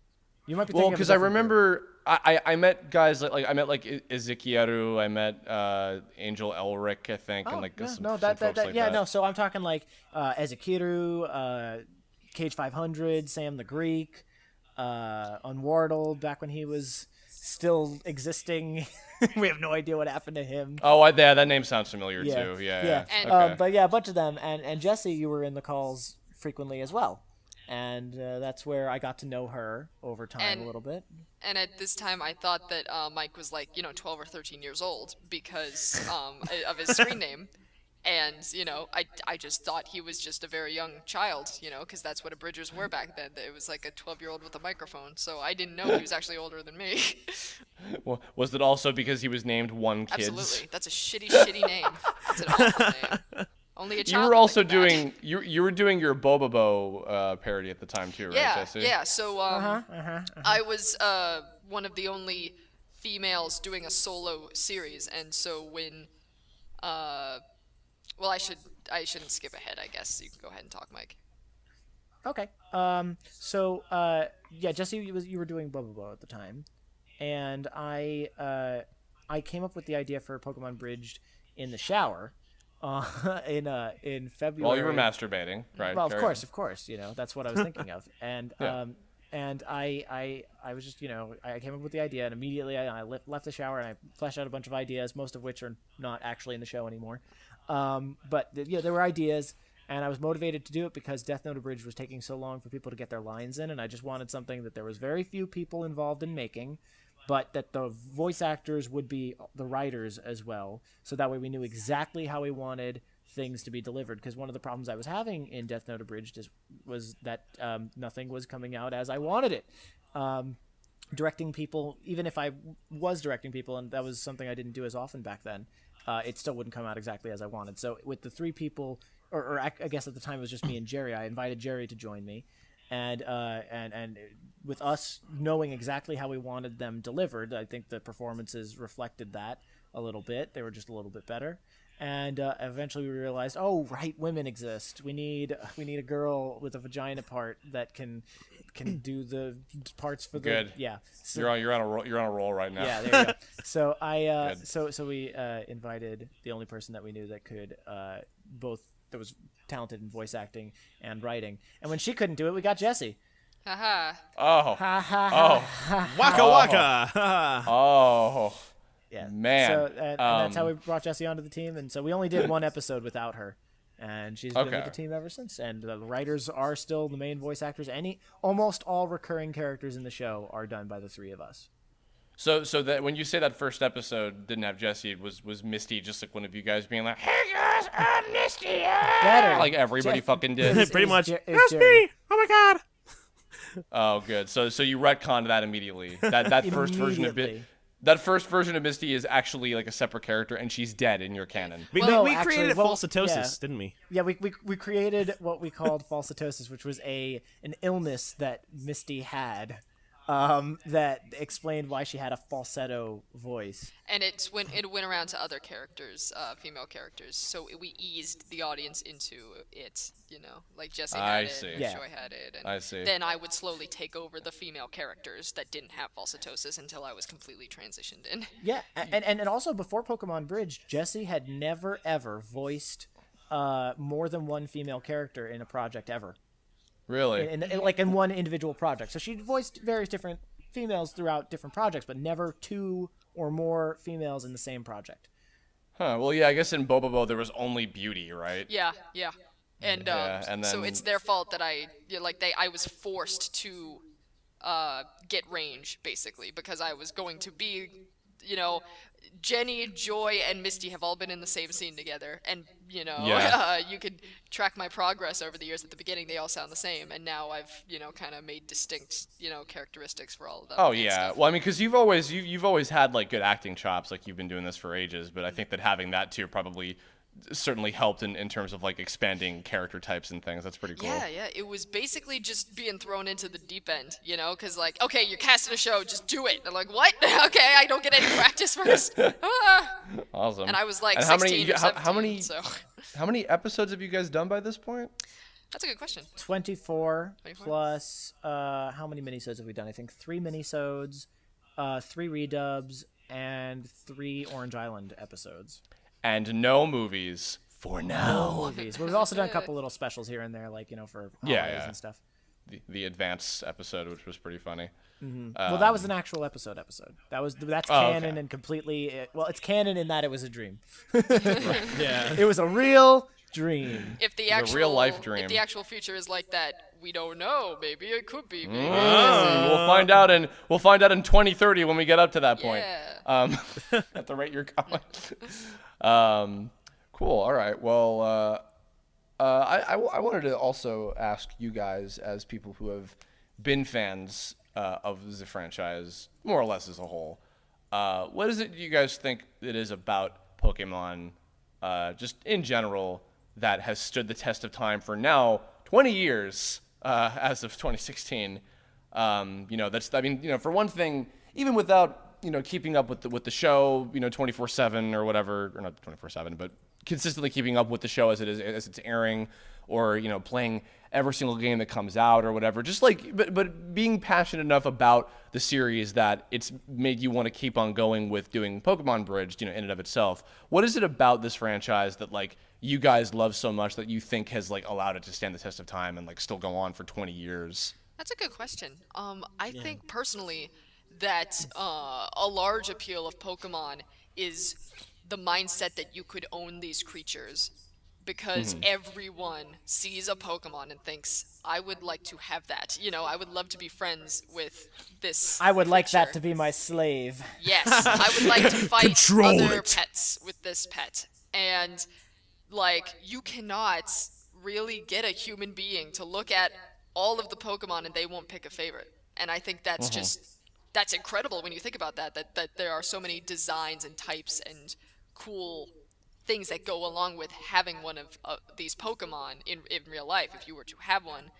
You might be Well, thinking of a because I different group. remember I met guys like I met like Ezekielu, I met Angel Elric, I think, and like yeah, some, no, some that, folks like yeah, that. no. So I'm talking like Ezekielu, Cage 500, Sam the Greek, Unwardle back when he was still existing. We have no idea what happened to him. Oh, yeah, that name sounds familiar Yeah, too. Yeah. yeah. And- Okay. But yeah, a bunch of them, and Jesse, you were in the calls frequently as well, and that's where I got to know her over time And- a little bit. And at this time, I thought that Mike was like 12 or 13 years old because of his screen name. And, I just thought he was just a very young child, because that's what abridgers were back then. It was like a 12-year-old with a microphone. So I didn't know he was actually older than me. Well, was it also because he was named One Kids? Absolutely. That's a shitty name. That's an awful name. Only a You child were would also think of that. doing you were doing your Bobobo parody at the time too, right, Yeah, Jesse? yeah. So I was one of the only females doing a solo series, and so when well, I shouldn't skip ahead. I guess you can go ahead and talk, Mike. Okay. So yeah, Jesse, you were doing Bobobo at the time, and I came up with the idea for Pokemon Bridged in the shower, in February. While you were masturbating, right? Well, of Carry course, that's what I was thinking of, and Yeah. and I was just I came up with the idea, and immediately I left the shower and I fleshed out a bunch of ideas, most of which are not actually in the show anymore. But there were ideas, and I was motivated to do it because Death Note Abridged was taking so long for people to get their lines in, and I just wanted something that there was very few people involved in making, but that the voice actors would be the writers as well, so that way we knew exactly how we wanted things to be delivered. Because one of the problems I was having in Death Note Abridged was that nothing was coming out as I wanted it. Directing people, even if I was directing people, and that was something I didn't do as often back then, it still wouldn't come out exactly as I wanted. So with the three people, or I guess at the time it was just me and Jerry, I invited Jerry to join me, and with us knowing exactly how we wanted them delivered, I think the performances reflected that a little bit. They were just a little bit better. And eventually we realized, oh, right, women exist. We need a girl with a vagina part that can do the parts for the Good. yeah. So, You're on a roll right now. yeah, there you go. So Good. so we invited the only person that we knew that could both that was talented in voice acting and writing. And when she couldn't do it, we got Jessie. Haha. Oh. Ha ha ha. Oh. Waka waka. Oh. Yeah, Man. So and that's how we brought Jessie onto the team, and so we only did one episode without her, and she's been Okay. with the team ever since. And the writers are still the main voice actors. Almost all recurring characters in the show are done by the three of us. So that when you say that first episode didn't have Jesse, was Misty just like one of you guys being like, "Hey guys, I'm Misty," Better. like everybody fucking did. It's- Pretty it's much. Jer- it's That's Jerry. me. Oh my god. Oh, good. So you retconned that immediately. That first version of Immediately. that first version of Misty is actually like a separate character, and she's dead in your canon. We, Well, we actually, created well, falsitosis, yeah. didn't we? Yeah, we created what we called falsitosis, which was an illness that Misty had, that explained why she had a falsetto voice. And it went around to other characters, female characters. So we eased the audience into it, like Jesse I had it, see. and Yeah. Joy had it, and I see. then I would slowly take over the female characters that didn't have falsitosis until I was completely transitioned in. Yeah, and also before Pokemon Bridge, Jessie had never ever voiced more than one female character in a project ever. Really? In one individual project. So she voiced various different females throughout different projects, but never two or more females in the same project. Huh. Well, yeah. I guess in Bobobo there was only Beauty, right? Yeah. And, Yeah, and so then- it's their fault that I was forced to get range, basically, because I was going to be, Jenny, Joy, and Misty have all been in the same scene together, and, Yeah. you could track my progress over the years. At the beginning, they all sound the same, and now I've, kind of made distinct, characteristics for all of them. Oh and yeah. stuff. Well, I mean, because you've always had like good acting chops. Like you've been doing this for ages. But I think that having that too probably certainly helped in terms of like expanding character types and things. That's pretty cool. Yeah, it was basically just being thrown into the deep end, because like, okay, you're casting a show, just do it. And I'm like, what? Okay, I don't get any practice first. Ah. Awesome. And I was like And 16 or 17, how many so how many episodes have you guys done by this point? that's a good question. 24 24? plus how many minisodes have we done? I think 3 minisodes, 3 redubs, and 3 Orange Island episodes. And no movies for now. Movies. But we've also done a couple little specials here and there, like for holidays Yeah. and stuff. The advance episode, which was pretty funny. Well, that was an actual episode. That's Oh, canon okay. and completely. It's canon in that it was a dream. Yeah. It was a real dream. If the It's a actual real-life dream. If the actual future is like that, we don't know. Maybe it could be. Maybe We'll find out in 2030 when we get up to that point. Yeah. At the rate you're going. Cool. All right. Well, I wanted to also ask you guys, as people who have been fans of the franchise, more or less as a whole, what is it you guys think it is about Pokemon, just in general, that has stood the test of time for now 20 years, as of 2016? For one thing, even without keeping up with the show, 24/7 or whatever, or not 24/7, but consistently keeping up with the show as it's airing, or playing every single game that comes out or whatever. Just like, but being passionate enough about the series that it's made you want to keep on going with doing Pokemon Bridged, in and of itself. What is it about this franchise that like you guys love so much that you think has like allowed it to stand the test of time and like still go on for 20 years? That's a good question. I think personally that a large appeal of Pokemon is the mindset that you could own these creatures, because everyone sees a Pokemon and thinks, I would like to have that. I would love to be friends with this I would like that creature. to be my slave. Yes, I would like to fight Control other it. pets with this pet. And, like, you cannot really get a human being to look at all of the Pokemon and they won't pick a favorite. And I think that's that's incredible when you think about that there are so many designs and types and cool things that go along with having one of these Pokemon in real life. If you were to have one,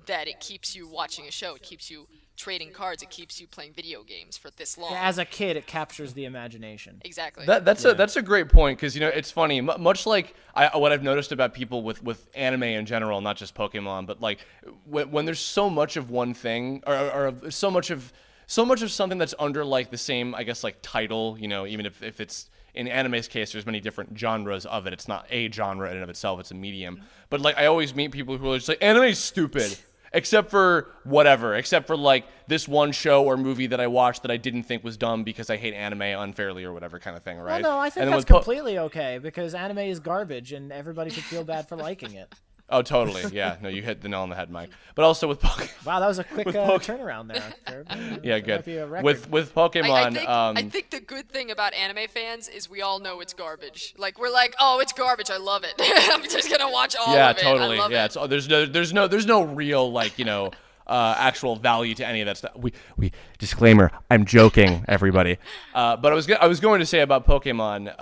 that it keeps you watching a show. It keeps you trading cards. It keeps you playing video games for this long. As a kid, it captures the imagination. Exactly. That's a great point because it's funny. Much like what I've noticed about people with anime in general, not just Pokemon, but like when there's so much of one thing or so much of something that's under like the same, I guess, like title. Even if it's in anime's case, there's many different genres of it. It's not a genre in and of itself; it's a medium. But like I always meet people who are just like, anime's stupid. Except for like this one show or movie that I watched that I didn't think was dumb because I hate anime unfairly or whatever kind of thing, right? Well, no, I think And then that's with completely okay because anime is garbage and everybody should feel bad for liking it. Oh, totally. Yeah. No, you hit the nail on the head, Mike. But also with Pokemon. Wow, that was a quick turnaround there. Kirby. Yeah, That might good. be a record. With Pokemon, I think the good thing about anime fans is we all know it's garbage. Like we're like, oh, it's garbage. I love it. I'm just gonna watch all yeah, of it. totally. I love Yeah, it. there's no real like actual value to any of that stuff. We disclaimer. I'm joking, everybody. But I was going to say about Pokemon.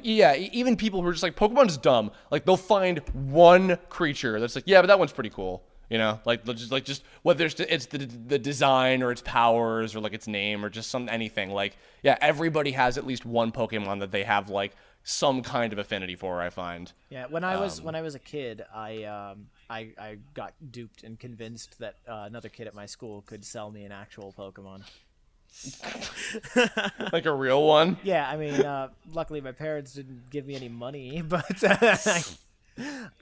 Even people who are just like Pokemon's dumb. Like they'll find one creature that's like, yeah, but that one's pretty cool. Just whether it's the design or its powers or like its name or just anything. Like yeah, everybody has at least one Pokemon that they have like some kind of affinity for. I find. Yeah, when I was a kid, I got duped and convinced that another kid at my school could sell me an actual Pokemon. Like a real one. Yeah, I mean, luckily my parents didn't give me any money, but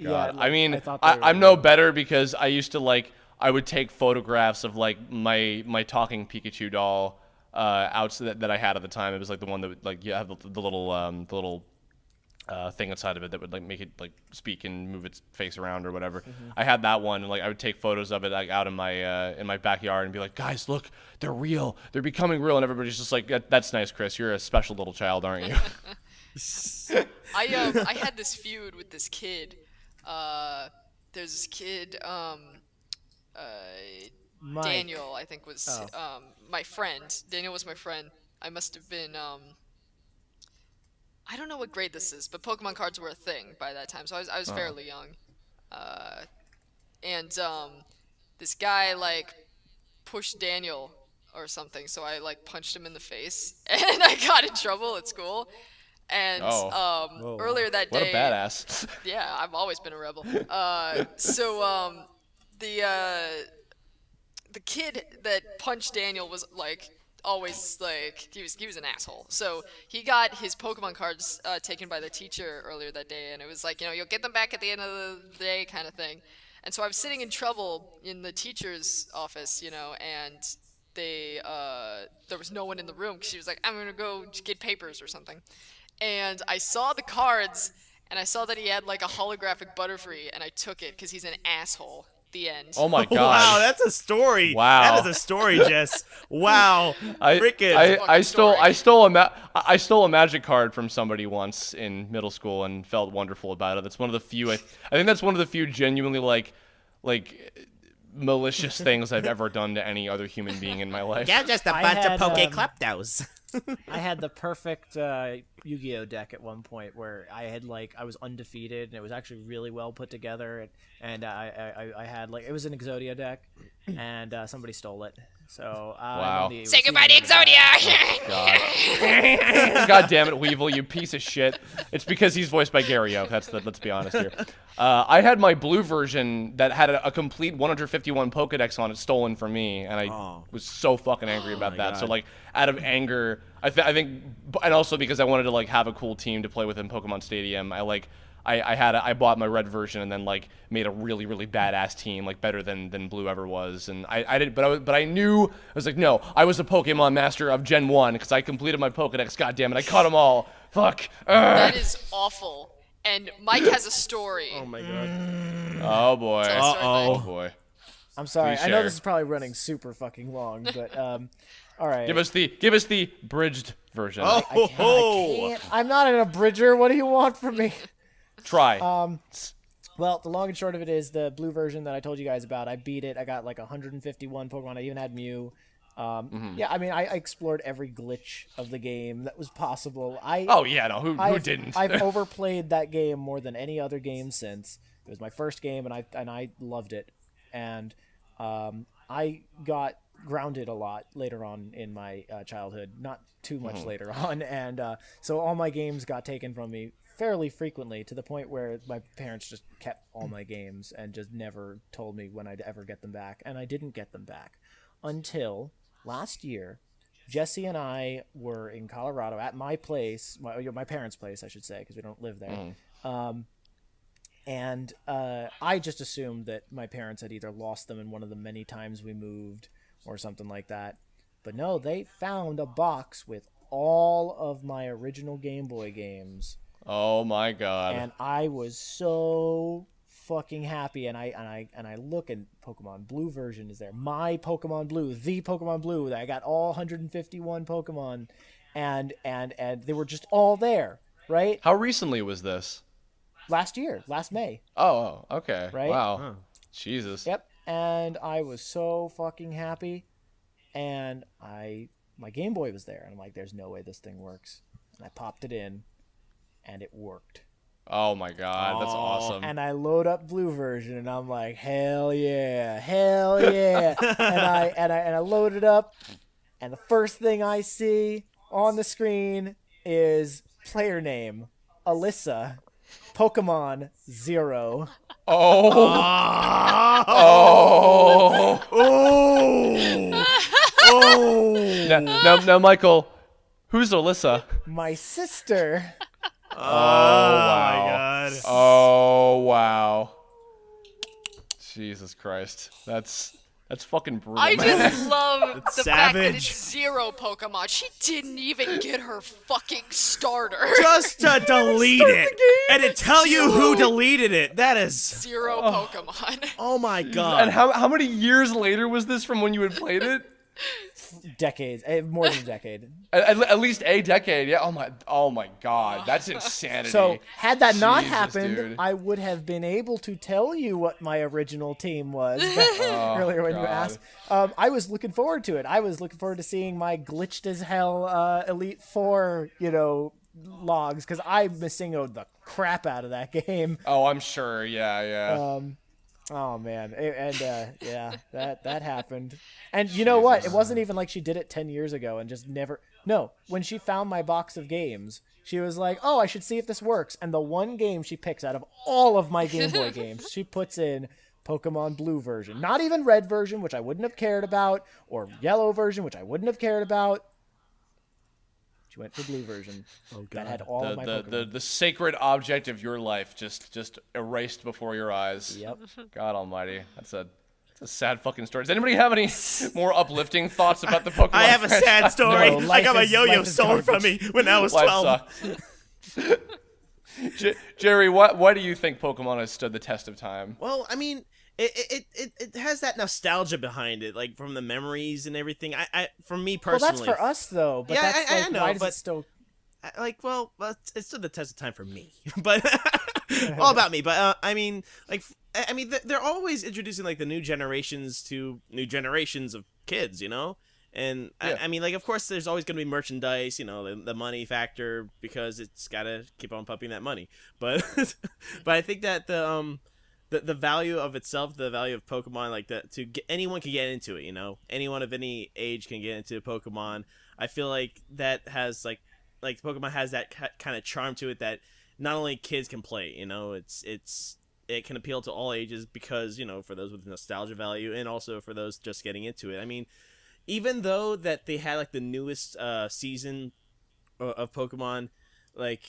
God. I mean, thought they were I'm no better because I used to I would take photographs of like my talking Pikachu doll that I had at the time. It was like the one that would like you have the little thing inside of it that would like make it like speak and move its face around or whatever. I had that one, and like I would take photos of it like out in my backyard and be like, guys, look, they're real, they're becoming real, and everybody's just like, that's nice, Chris, you're a special little child, aren't you? I had this feud with this kid. There's this kid, Mike. Daniel, I think was my friend. Daniel was my friend. I must have been I don't know what grade this is, but Pokemon cards were a thing by that time, so I was fairly young. And this guy like pushed Daniel or something, so I like punched him in the face, and I got in trouble at school. And earlier that day, What a badass. yeah, I've always been a rebel. The kid that punched Daniel was like always like he was an asshole. So he got his Pokemon cards taken by the teacher earlier that day, and it was like, you'll get them back at the end of the day kind of thing. And so I was sitting in trouble in the teacher's office, and there was no one in the room because she was like, I'm gonna go get papers or something. And I saw the cards, and I saw that he had like a holographic Butterfree, and I took it because he's an asshole. The end. Oh my god. Wow, that's a story. Wow. That is a story, Jess. Wow. Freaking. I stole a magic card from somebody once in middle school and felt wonderful about it. That's one of the few I think that's one of the few genuinely like malicious things I've ever done to any other human being in my life. You're just a I bunch had, of Poke Kleptos. I had the perfect Yu-Gi-Oh deck at one point where I was undefeated and it was actually really well put together, and I had it was an Exodia deck, and somebody stole it. So Wow. Say goodbye to Exodia! God damn it, Weevil, you piece of shit. It's because he's voiced by Gary O. Let's be honest here. I had my blue version that had a complete 151 Pokedex on it stolen from me, and I was so fucking angry about that. God. So out of anger, I think, and also because I wanted to have a cool team to play with in Pokemon Stadium, I bought my red version and then made a really, really badass team, better than blue ever was. And but I knew, I was like, no, I was a Pokemon master of Gen 1 because I completed my Pokedex, goddammit, I caught them all. Fuck. That is awful. And Mike has a story. Oh my god. Oh boy. Tell us, Oh Mike. boy. I'm sorry. Please I know share. this is probably running super fucking long, but all right. Give us the bridged version. Oh, I can't. I'm not an abridger. What do you want from me? Try. Well, the long and short of it is the blue version that I told you guys about. I beat it. I got 151 Pokemon. I even had Mew. Yeah, I mean, I explored every glitch of the game that was possible. Oh yeah, no, who didn't? I've overplayed that game more than any other game since. It was my first game, and I loved it. And I got grounded a lot later on in my childhood, not too much later on, and so all my games got taken from me fairly frequently, to the point where my parents just kept all my games and just never told me when I'd ever get them back, and I didn't get them back until last year. Jesse and I were in Colorado at my place, my parents' place, I should say, because we don't live there. And I just assumed that my parents had either lost them in one of the many times we moved or something like that. But no, they found a box with all of my original Game Boy games. Oh my god. And I was so fucking happy, and I look, and Pokemon Blue version is there. My Pokemon Blue, the Pokemon Blue, that I got all 151 Pokemon, and they were just all there, right? How recently was this? Last year, last May. Oh, okay. Right? Wow. Huh. Jesus. Yep. And I was so fucking happy, and my Game Boy was there, and I'm like, there's no way this thing works. And I popped it in, and it worked. Oh my god, that's awesome. And I load up Blue version, and I'm like, hell yeah, and I load it up, and the first thing I see on the screen is player name Alyssa, Pokemon 0. Oh. Now, Michael, who's Alyssa? My sister. Oh my god. Oh wow. Jesus Christ. That's fucking brutal. I man. just love the fact that savage. it's 0 Pokemon. She didn't even get her fucking starter. Just to delete it and to tell you who deleted it. That is. 0 Pokemon. Oh my god. And how many years later was this from when you had played it? Decades, more than a decade. At least a decade. Yeah. Oh my god. That's insanity. So had that not Jesus, happened, dude. I would have been able to tell you what my original team was earlier when you God. asked. I was looking forward to it. I was looking forward to seeing my glitched as hell Elite 4, logs, because I missingled the crap out of that game. Oh, I'm sure. Yeah. Oh man, yeah, that happened. And you know what? It wasn't even like she did it 10 years ago and just never. No, when she found my box of games, she was like, "Oh, I should see if this works." And the one game she picks out of all of my Game Boy games, she puts in Pokemon Blue version, not even Red version, which I wouldn't have cared about, or Yellow version, which I wouldn't have cared about. She went for Blue version. Oh, that had all of my Pokemon. the sacred object of your life just erased before your eyes. Yep. God Almighty, that's a sad fucking story. Does anybody have any more uplifting thoughts about the Pokemon? I have a sad franchise? story. No, I life got my is- yo-yo life is stolen from garbage. me when I was Life 12. sucks. Jerry, why do you think Pokemon has stood the test of time? Well, I mean, it has that nostalgia behind it, like from the memories and everything. I for me Well, personally, that's for us though. But Yeah, that's I like, know, why does but- it still? it stood the test of time for me, but all about me. But I mean, they're always introducing like the new generations to new generations of kids, And Yeah. I mean, like, of course, there's always going to be merchandise, the money factor, because it's got to keep on pumping that money. But but I think that the value of itself, the value of Pokemon, like that, anyone can get into it. Anyone of any age can get into Pokemon. I feel like that has like Pokemon has that kind of charm to it that not only kids can play. It can appeal to all ages because for those with nostalgia value and also for those just getting into it. I mean, even though that they had like the newest season of Pokemon, like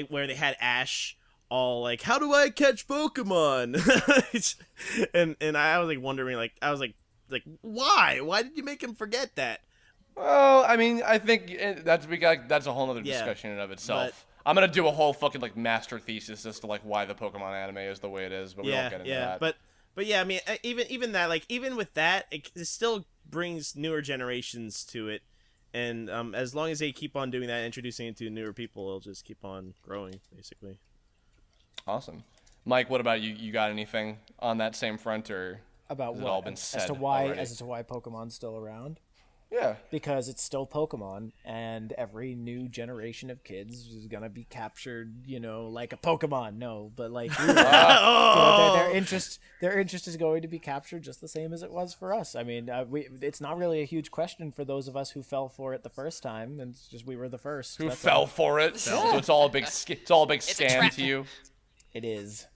where they had Ash all like, how do I catch Pokemon? and I was like wondering, I was like why did you make him forget that? Well, I mean, I think that's a whole other Yeah, discussion in and of itself. but- I'm gonna do a whole fucking master thesis as to why the Pokemon anime is the way it is, but we Yeah, won't get into yeah, that. but yeah, I mean, even that, even with that, it still brings newer generations to it, and as long as they keep on doing that, introducing it to newer people, it'll just keep on growing, basically. Awesome, Mike. What about you? You got anything on that same front, or About has what? it all been said as to why already? Pokemon's still around? Yeah. because it's still Pokemon, and every new generation of kids is gonna be captured, like a Pokemon. No, but like their interest is going to be captured just the same as it was for us. I mean, it's not really a huge question for those of us who fell for it the first time, and it's just we were the first. Who That's fell all. for it? So it's all a big scam trap. to you. It is.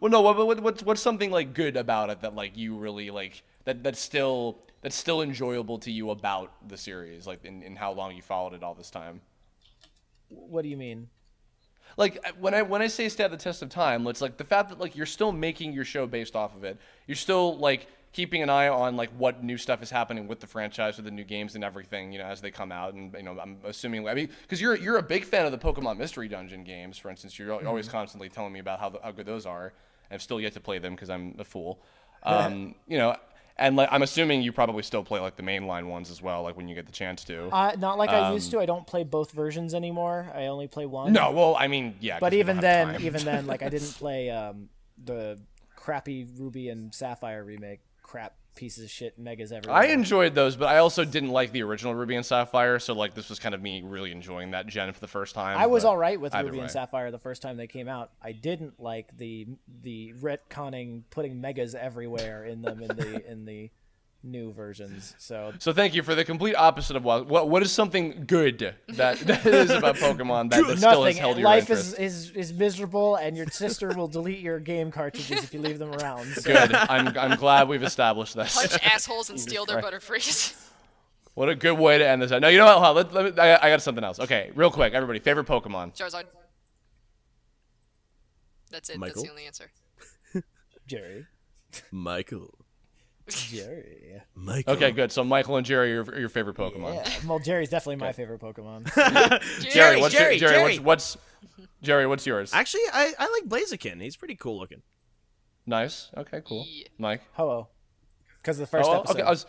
Well, no. What's something like good about it that like you really like that's still enjoyable to you about the series, like in how long you followed it all this time? What do you mean? Like when I say stand the test of time, it's like the fact that like you're still making your show based off of it. You're still like keeping an eye on like what new stuff is happening with the franchise, with the new games and everything, as they come out. And I'm assuming, because you're a big fan of the Pokemon Mystery Dungeon games, for instance. You're always constantly telling me about how good those are. I've still yet to play them because I'm a fool. And like I'm assuming you probably still play like the mainline ones as well, like when you get the chance to. Not like I used to. I don't play both versions anymore. I only play one. No, well, I mean, yeah. But 'cause we even don't have time. then, like I didn't play the crappy Ruby and Sapphire remake. Crap pieces of shit, megas everywhere. I enjoyed those, but I also didn't like the original Ruby and Sapphire, so like this was kind of me really enjoying that gen for the first time. I was but all right with either Ruby and way. Sapphire the first time they came out. I didn't like the retconning, putting megas everywhere in them in the new versions. So So thank you for the complete opposite of what is something good that is about Pokemon that still has nothing. held your Life interest. is miserable, and your sister will delete your game cartridges if you leave them around. So. Good. I'm glad we've established this. Punch assholes and steal their Butterfrees. What a good way to end this. No, you know what? Hold on, let me, I got something else. Okay, real quick, everybody, favorite Pokemon. Charizard. That's it. Michael? That's the only answer. Jerry. Michael. Okay, good. So Michael and Jerry are your favorite Pokemon. Yeah. Well, Jerry's definitely my favorite Pokemon. Jerry, what's Jerry, your, Jerry. what's yours? Actually, I like Blaziken. He's pretty cool looking. Nice. Okay, cool. Yeah. Mike. Hello. Because the first episode. Okay.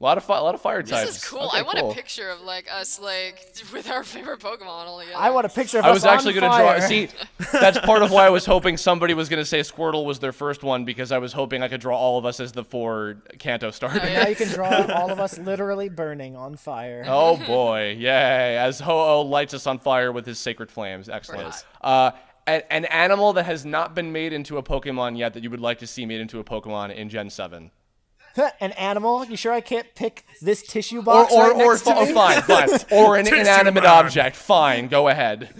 A lot of fire types. This is cool. Okay, I want cool. a picture of like us like with our favorite Pokemon all together. I want a picture of I us was actually going to draw. See, that's part of why I was hoping somebody was going to say Squirtle was their first one, because I was hoping I could draw all of us as the 4 Kanto starters. Oh, yeah. Now you can draw all of us literally burning on fire. Oh boy, yay! As Ho-Oh lights us on fire with his sacred flames. Excellent. An animal that has not been made into a Pokemon yet that you would like to see made into a Pokemon in Gen 7. An animal? You sure I can't pick this tissue box Or right next to me? fine. Or an inanimate object. Fine, go ahead.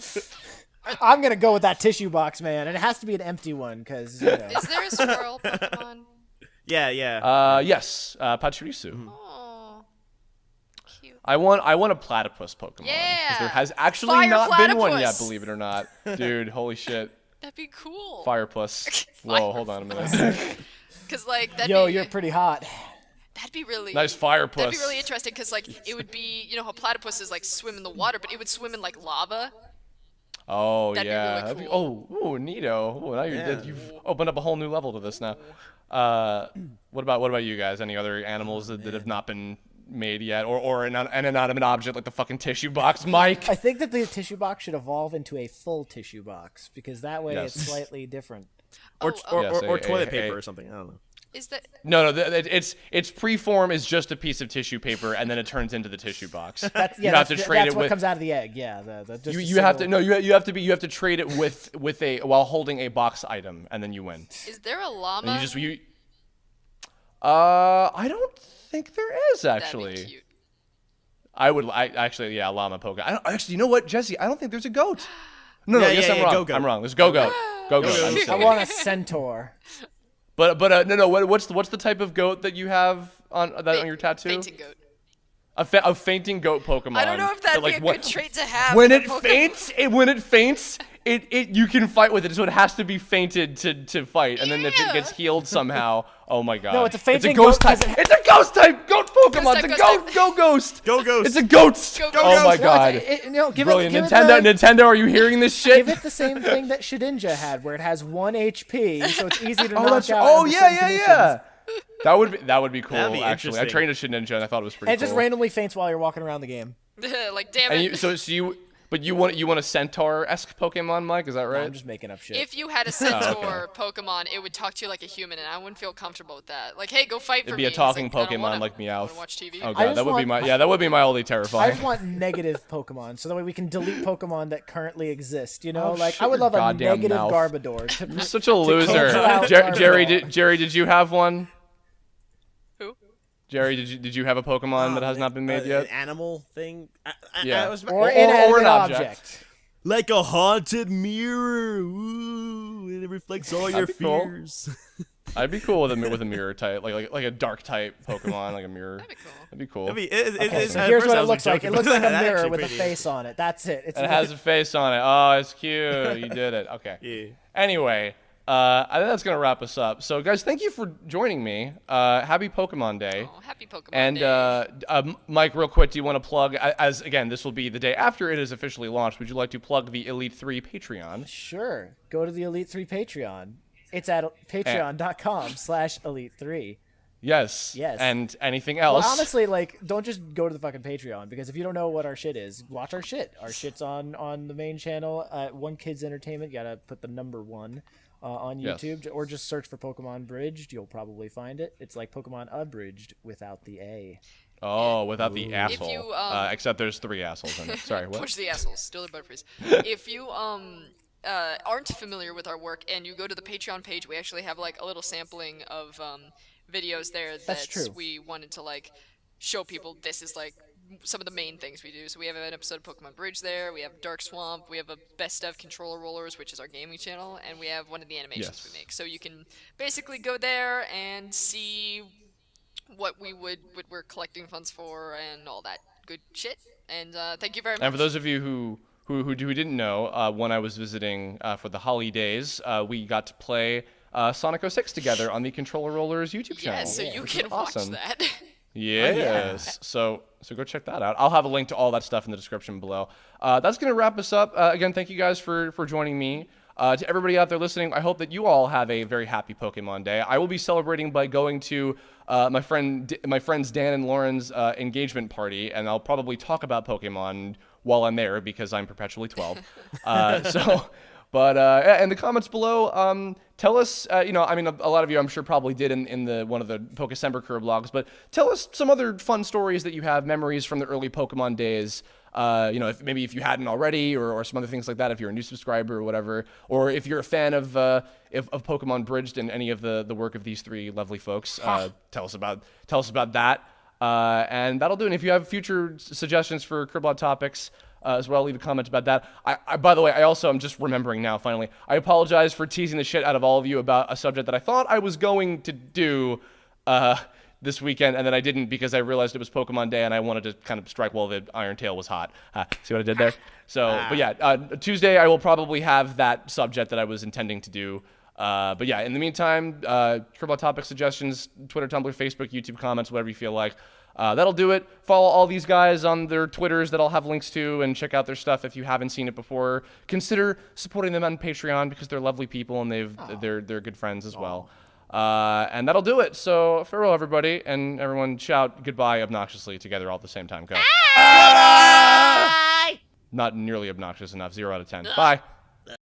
I'm going to go with that tissue box, man. And it has to be an empty one, because, Is there a squirrel Pokemon? Yeah. Yes, Pachirisu. Oh, cute. I want a platypus Pokemon. 'cause Yeah! there has actually Fire not been one yet, platypus! believe it or not. Dude, holy shit. That'd be cool. Firepuss. Whoa, hold on a minute. Cause like that'd Yo, be, you're pretty hot. that'd be really Nice firepuss. That'd be really interesting because like it would be how platypuses like swim in the water, but it would swim in like lava. Oh, That'd be yeah. really That'd be- cool. oh, neato. Oh, now you've opened up a whole new level to this now. What about you guys? Any other animals that have not been made yet? Or an inanimate object like the fucking tissue box? Mike? I think that the tissue box should evolve into a full tissue box, because that way Yes. it's slightly different. Or Yes, toilet a- paper or something. I don't know. Is that No, its preform is just a piece of tissue paper, and then it turns into the tissue box. That's you have to trade that's it what with. comes out of the egg. Yeah, just You have to you have to trade it with a while holding a box item, and then you win. is there a And llama? I don't think there is That'd actually. be cute. Yeah, llama Pokemon. I don't actually. You know what, Jesse? I don't think there's a goat. No, Yeah, yes, yeah, I'm yeah, wrong. go-goat. I'm wrong. There's go-goat. Go-goat. I'm I silly. want a centaur. But no. What's the type of goat that you have on your tattoo? Fainting goat. A fainting goat Pokemon. I don't know if that'd like, be a good trait to have. When in a it Pokemon. faints, you can fight with it. So it has to be fainted to fight, and then if it Yeah. gets healed somehow, oh my god. No, it's a fainting It's a ghost goat 'cause type. It's a ghost type goat Pokemon. type, It's a ghost goat. Go ghost. Go Ghost. It's a goat. Go Oh Ghost. my No, god. give Brilliant. it Nintendo, are you hearing this shit? Give it the same thing that Shedinja had, where it has 1 HP, so it's easy to knock that's out. oh under yeah, certain yeah, conditions. yeah. That would be cool. That'd be Actually, I interesting. trained a Shedinja and I thought it was pretty And it cool. just randomly faints while you're walking around the game. Like damn And it. you, But you want a centaur-esque Pokemon, Mike? Is that right? I'm just making up shit. If you had a centaur Pokemon, it would talk to you like a human, and I wouldn't feel comfortable with that. Like, hey, go fight for It'd me. be a It's talking like, I don't Pokemon wanna- like I Meowth. wanna watch TV. Oh I god, just that would be want- that would be mildly I terrifying. just want negative Pokemon, so that way we can delete Pokemon that currently exist. You know, Oh, like shut I would your love a goddamn negative mouth. Garbodor. To, You're such a loser. cancel out Jerry, Garbodor. Jerry, did you have one? Who? Jerry, did you have a Pokemon that has not been made yet? An animal thing. Yeah. I was, or an inanimate object. like a haunted mirror. Ooh, it reflects all your That'd be cool. fears. I'd be cool with a mirror type, like a dark type Pokemon, like a mirror. That'd be cool. That'd be cool. Okay, so at here's first what I it was, looks like. It joking, looks but like a that's mirror actually with a pretty- face on it. That's it. It's And it has a face on it. Oh, it's cute. You did it. Okay. Yeah. Anyway, I think that's gonna wrap us up. So, guys, thank you for joining me. Happy Pokemon Day. Oh, happy Pokemon And Day. Mike, real quick, do you want to plug? As again, this will be the day after it is officially launched. Would you like to plug the Elite3 Patreon? Sure. Go to the Elite3 Patreon. It's at patreon.com/Elite3. Yes. Yes. And anything Well, else? honestly, like, don't just go to the fucking Patreon, because if you don't know what our shit is, watch our shit. Our shit's on the main channel, One Kids Entertainment. You gotta put the number 1 on Yes. YouTube, or just search for Pokemon Bridged. You'll probably find it. It's like Pokemon Abridged without the A. Oh, without the asshole. you, Except there's 3 assholes in it. Sorry, what? Push the assholes. Steal their butterfrees. If you aren't familiar with our work and you go to the Patreon page, we actually have like a little sampling of videos there That's that true. we wanted to like show people. This is like some of the main things we do. So we have an episode of Pokemon Bridge there. We have Dark Swamp. We have a Best of Controller Rollers, which is our gaming channel, and we have one of the animations Yes. we make. So you can basically go there and see what we're collecting funds for and all that good shit. And thank you very much. And for those of you who didn't know, when I was visiting for the holidays, we got to play Sonic 06 together on the Controller Rollers YouTube channel. yeah, so you which is can watch awesome. that. Yes. So go check that out. I'll have a link to all that stuff in the description below. That's gonna wrap us up. Again, thank you guys for joining me. To everybody out there listening, I hope that you all have a very happy Pokemon Day. I will be celebrating by going to my friends Dan and Lauren's engagement party, and I'll probably talk about Pokemon while I'm there because I'm perpetually 12. But in the comments below, tell us, I mean, a lot of you I'm sure probably did in the one of the Pokecember Kirblogs, but tell us some other fun stories that you have, memories from the early Pokemon days. If you hadn't already, or some other things like that, if you're a new subscriber or whatever, or if you're a fan of Pokemon Bridged and any of the work of these 3 lovely folks, tell us about that. And that'll do it. And if you have future suggestions for Kirblog topics as well, leave a comment about that. I by the way, I'm just remembering now, finally. I apologize for teasing the shit out of all of you about a subject that I thought I was going to do this weekend, and then I didn't because I realized it was Pokemon Day, and I wanted to kind of strike while the Iron Tail was hot. See what I did there? So, but yeah, Tuesday I will probably have that subject that I was intending to do. But yeah, in the meantime, Kirblog topic suggestions, Twitter, Tumblr, Facebook, YouTube comments, whatever you feel like. That'll do it. Follow all these guys on their Twitters that I'll have links to, and check out their stuff if you haven't seen it before. Consider supporting them on Patreon because they're lovely people and they're good friends as well. And that'll do it. So farewell, everybody, and everyone shout goodbye obnoxiously together all at the same time. Go. Not nearly obnoxious enough. 0 out of 10. Bye.